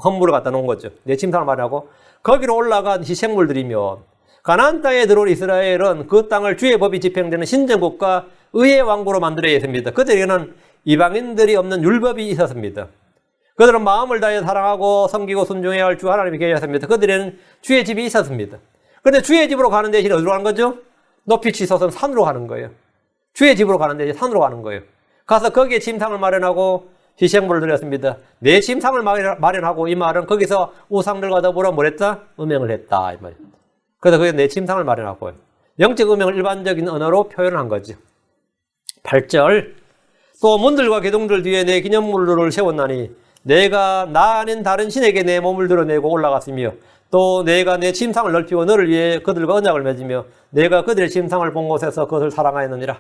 헌물을 갖다 놓은 거죠. 내 침상을 마련하고 거기로 올라간 희생물 드리며 가나안 땅에 들어올 이스라엘은 그 땅을 주의 법이 집행되는 신정국가 의의 왕국으로 만들어야 했습니다. 그들에게는 이방인들이 없는 율법이 있었습니다. 그들은 마음을 다해 사랑하고 섬기고 순종해야 할 주 하나님이 계셨습니다. 그들에는 주의 집이 있었습니다. 그런데 주의 집으로 가는 대신에 어디로 가는 거죠? 높이 치솟은 산으로 가는 거예요. 주의 집으로 가는 대신에 산으로 가는 거예요. 가서 거기에 침상을 마련하고 희생물을 드렸습니다. 내 침상을 마련하고 이 말은 거기서 우상들과 더불어 뭘 했다? 음행을 했다 이 말이에요. 그래서 거기에 내 침상을 마련하고 영적 음행을 일반적인 언어로 표현한 거죠. 8절 또 문들과 기둥들 뒤에 내 기념물들을 세웠나니 내가 나 아닌 다른 신에게 내 몸을 드러내고 올라갔으며 또 내가 내 침상을 넓히고 너를 위해 그들과 언약을 맺으며 내가 그들의 침상을 본 곳에서 그것을 사랑하였느니라.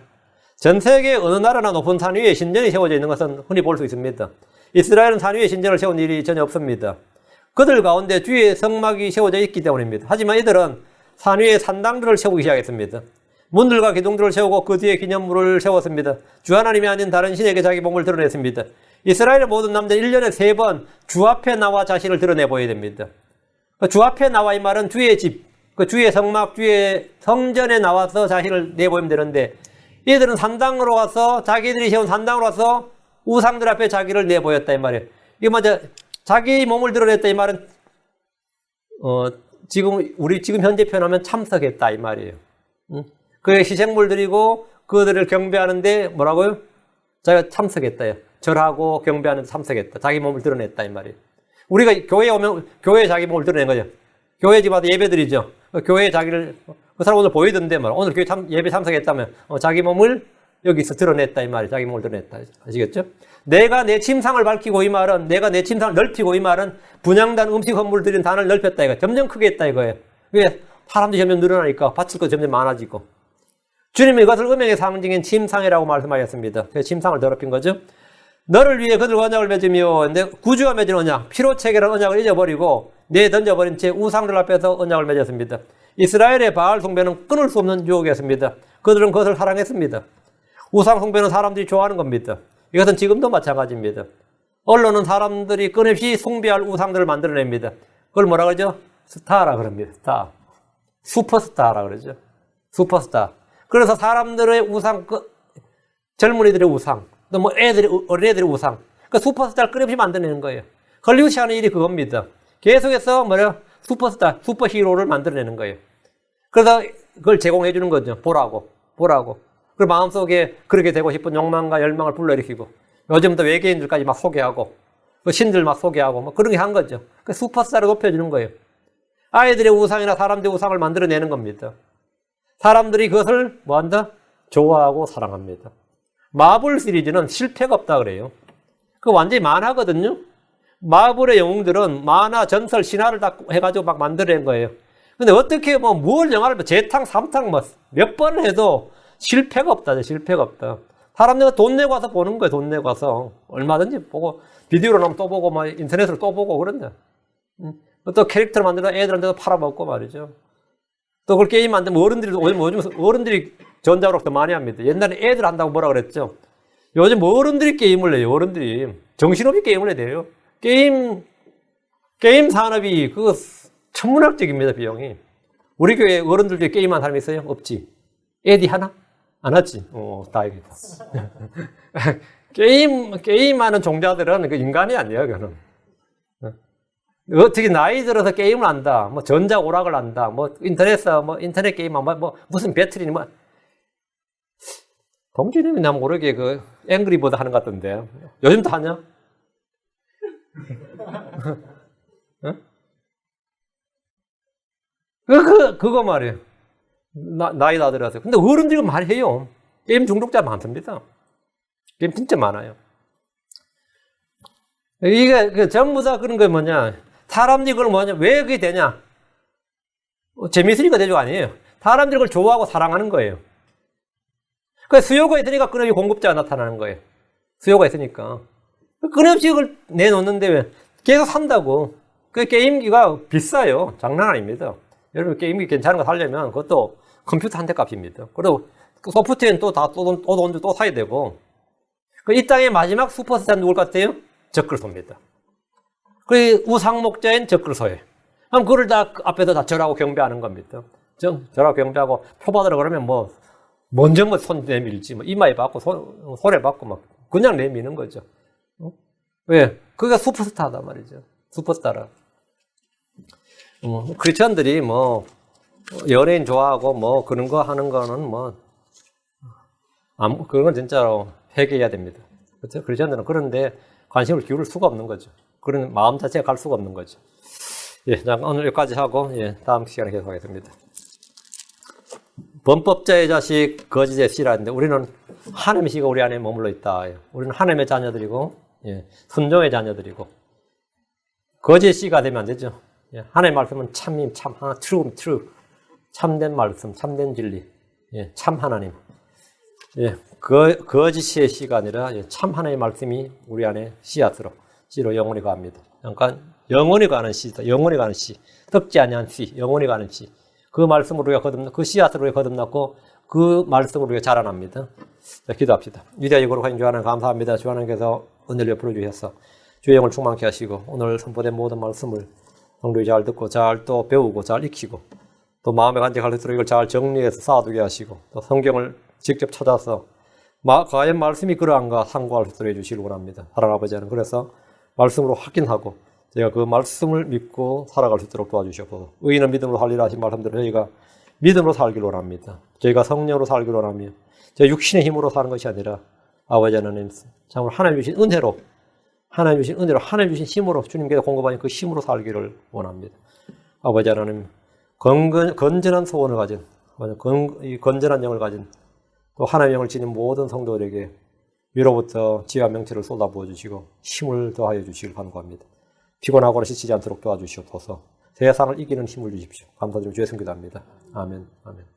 전 세계 어느 나라나 높은 산 위에 신전이 세워져 있는 것은 흔히 볼 수 있습니다. 이스라엘은 산 위에 신전을 세운 일이 전혀 없습니다. 그들 가운데 주의 성막이 세워져 있기 때문입니다. 하지만 이들은 산 위에 산당들을 세우기 시작했습니다. 문들과 기둥들을 세우고 그 뒤에 기념물을 세웠습니다. 주 하나님이 아닌 다른 신에게 자기 몸을 드러냈습니다. 이스라엘의 모든 남자는 1년에 3번 주 앞에 나와 자신을 드러내 보여야 됩니다. 주 앞에 나와 이 말은 주의 집, 주의 성막, 주의 성전에 나와서 자신을 내보이면 되는데 얘들은 산당으로 가서 자기들이 세운 산당으로 가서 우상들 앞에 자기를 내보였다 이 말이에요. 이거 맞아. 자기 몸을 드러냈다 이 말은 우리 지금 현재 표현하면 참석했다 이 말이에요. 그 희생물 드리고 그들을 경배하는데 뭐라고요? 자기가 참석했다요. 절하고 경배하는 데 참석했다. 자기 몸을 드러냈다 이 말이에요. 우리가 교회에 오면 교회에 자기 몸을 드러낸 거죠. 교회 집 와서 예배 드리죠. 교회에 자기를 그 사람 오늘 보이던데 말 오늘 교회 예배 참석했다면 자기 몸을 여기서 드러냈다 이 말이에요. 자기 몸을 드러냈다. 아시겠죠? 내가 내 침상을 밝히고 이 말은 내가 내 침상을 넓히고 이 말은 분향단 음식 헌물 드린 단을 넓혔다 이거. 점점 크게 했다 이거예요. 왜? 사람들이 점점 늘어나니까 바칠 거 점점 많아지고. 주님이 이것을 음행의 상징인 침상이라고 말씀하셨습니다. 그래서 침상을 더럽힌 거죠. 너를 위해 그들과 언약을 맺으며 근데 구주가 맺은 언약, 피로 체결한 언약을 잊어버리고 내 던져버린 채 우상들 앞에서 언약을 맺었습니다. 이스라엘의 바알 숭배는 끊을 수 없는 유혹이었습니다. 그들은 그것을 사랑했습니다. 우상 숭배는 사람들이 좋아하는 겁니다. 이것은 지금도 마찬가지입니다. 언론은 사람들이 끊임없이 숭배할 우상들을 만들어냅니다. 그걸 뭐라 그러죠? 스타라 그럽니다. 스타. 슈퍼스타라 그러죠. 슈퍼스타. 그래서 사람들의 우상, 젊은이들의 우상, 또 뭐 어린애들의 우상. 그러니까 슈퍼스타를 끊임없이 만들어내는 거예요. 헐리우드이 하는 일이 그겁니다. 계속해서 슈퍼스타, 슈퍼히로를 만들어내는 거예요. 그래서 그걸 제공해 주는 거죠. 보라고. 그리고 마음속에 그렇게 되고 싶은 욕망과 열망을 불러일으키고 요즘도 외계인들까지 막 소개하고 신들 막 소개하고 뭐 그런 게 한 거죠. 그 슈퍼스타를 높여주는 거예요. 아이들의 우상이나 사람들의 우상을 만들어내는 겁니다. 사람들이 그것을 뭐한다? 좋아하고 사랑합니다. 마블 시리즈는 실패가 없다 그래요. 그거 완전히 만화거든요. 마블의 영웅들은 만화, 전설, 신화를 다 해가지고 막 만들어낸 거예요. 근데 어떻게 뭘 영화를 재탕, 삼탕 몇 번을 해도 실패가 없다. 실패가 없다. 사람들은 돈 내고 와서 보는 거예요. 돈 내고 와서. 얼마든지 보고, 비디오로 나오면 또 보고, 막 인터넷으로 또 보고, 그런다. 또 캐릭터를 만들어 애들한테도 팔아먹고 말이죠. 또 그걸 게임 만들면 요즘 어른들이 전자로 더 많이 합니다. 옛날에 애들 한다고 뭐라 그랬죠? 요즘 어른들이 게임을 해요. 어른들이. 정신없이 게임을 해야 돼요. 게임 산업이 그거 천문학적입니다. 비용이. 우리 교회 어른들 중에 게임한 사람이 있어요? 없지. 애디 하나? 안 하지. 다행이다. 게임하는 종자들은 그 인간이 아니에요, 그거는. 어떻게 나이 들어서 게임을 한다. 뭐 전자 오락을 한다. 뭐 인터넷 게임 뭐 무슨 배틀이 뭐. 동진님이 난 모르게 그 앵그리버드 하는 것 같던데. 요즘도 하냐? 그거 말이에요. 나이 다 들어서. 근데 어른들이 많이 해요. 게임 중독자 많습니다. 게임 진짜 많아요. 이게 전부 다 그런 거 뭐냐. 사람들이 그걸 뭐냐. 왜 그게 되냐. 재미있으니까 되죠. 아니에요. 사람들이 그걸 좋아하고 사랑하는 거예요. 그 수요가 있으니까 끊임없이 공급자가 나타나는 거예요. 수요가 있으니까. 끊임없이 그걸 내놓는데 왜? 계속 산다고. 그 게임기가 비싸요. 장난 아닙니다. 여러분 게임기 괜찮은 거 사려면 그것도 컴퓨터 한 대 값입니다. 그리고 소프트웨어는 또 사야 되고. 이 땅의 마지막 슈퍼스타는 누굴 같아요? 적글소입니다. 그 우상목자인 적글소예요. 그럼 그걸 다 앞에서 다 절하고 경배하는 겁니다. 절하고 경배하고 표받으러 그러면 뭐 먼저 뭐 손 내밀지, 뭐 이마에 받고 손에 받고 막 그냥 내미는 거죠. 왜? 그게 슈퍼스타다 말이죠. 슈퍼스타라. 크리스천들이 뭐 연예인 좋아하고 뭐 그런 거 하는 거는 뭐 그건 진짜로 회개해야 됩니다. 그렇죠? 크리스천들은 그런데 관심을 기울일 수가 없는 거죠. 그런 마음 자체가 갈 수가 없는 거죠. 예, 자, 오늘 여기까지 하고 예, 다음 시간에 계속하겠습니다. 범법자의 자식 거짓의 씨라는데 우리는 하나님의 씨가 우리 안에 머물러 있다. 우리는 하나님의 자녀들이고 예, 순종의 자녀들이고 거짓의 씨가 되면 안 되죠. 예, 하나님의 말씀은 참임, true, 참된 말씀, 참된 진리, 예, 참 하나님. 예, 거짓의 씨가 아니라 예, 참 하나님의 말씀이 우리 안에 씨로 영원히 가합니다. 그러니까 영원히 가는 씨다. 영원히 가는 씨. 썩지 아니한 씨, 영원히 가는 씨. 그 말씀으로 우리가 그 씨앗으로 우리가 거듭났고 그 말씀으로 우리가 자라납니다. 자, 기도합시다. 위대하고 거룩하신 주 하나님 감사합니다. 주 하나님께서 은혜를 베풀어 주셔서 주의 영을 충만케 하시고 오늘 선포된 모든 말씀을 성도들이 잘 듣고 잘 또 배우고 잘 익히고 또 마음에 간직할 수 있도록 이걸 잘 정리해서 쌓아두게 하시고 또 성경을 직접 찾아서 과연 말씀이 그러한가 상고할 수 있도록 해주시길 원합니다. 하나님 아버지는 그래서 말씀으로 확인하고 저희가 그 말씀을 믿고 살아갈 수 있도록 도와주시옵소서. 의인은 믿음으로 살리라 하신 말씀대로 저희가 믿음으로 살기를 원합니다. 저희가 성령으로 살기를 원하며 저희 육신의 힘으로 사는 것이 아니라 아버지 하나님 참으로 하나님 주신 은혜로 하나님 주신 힘으로 주님께서 공급하신 그 힘으로 살기를 원합니다. 아버지 하나님 건전한 소원을 가진 건전한 영을 가진 또 하나님의 영을 지닌 모든 성도들에게 위로부터 지혜와 명철을 쏟아부어 주시고 힘을 더하여 주시길 간구합니다. 피곤하거나 지치지 않도록 도와주시옵소서. 세상을 이기는 힘을 주십시오. 감사드리고 주의 성기도합니다. 아멘. 아멘.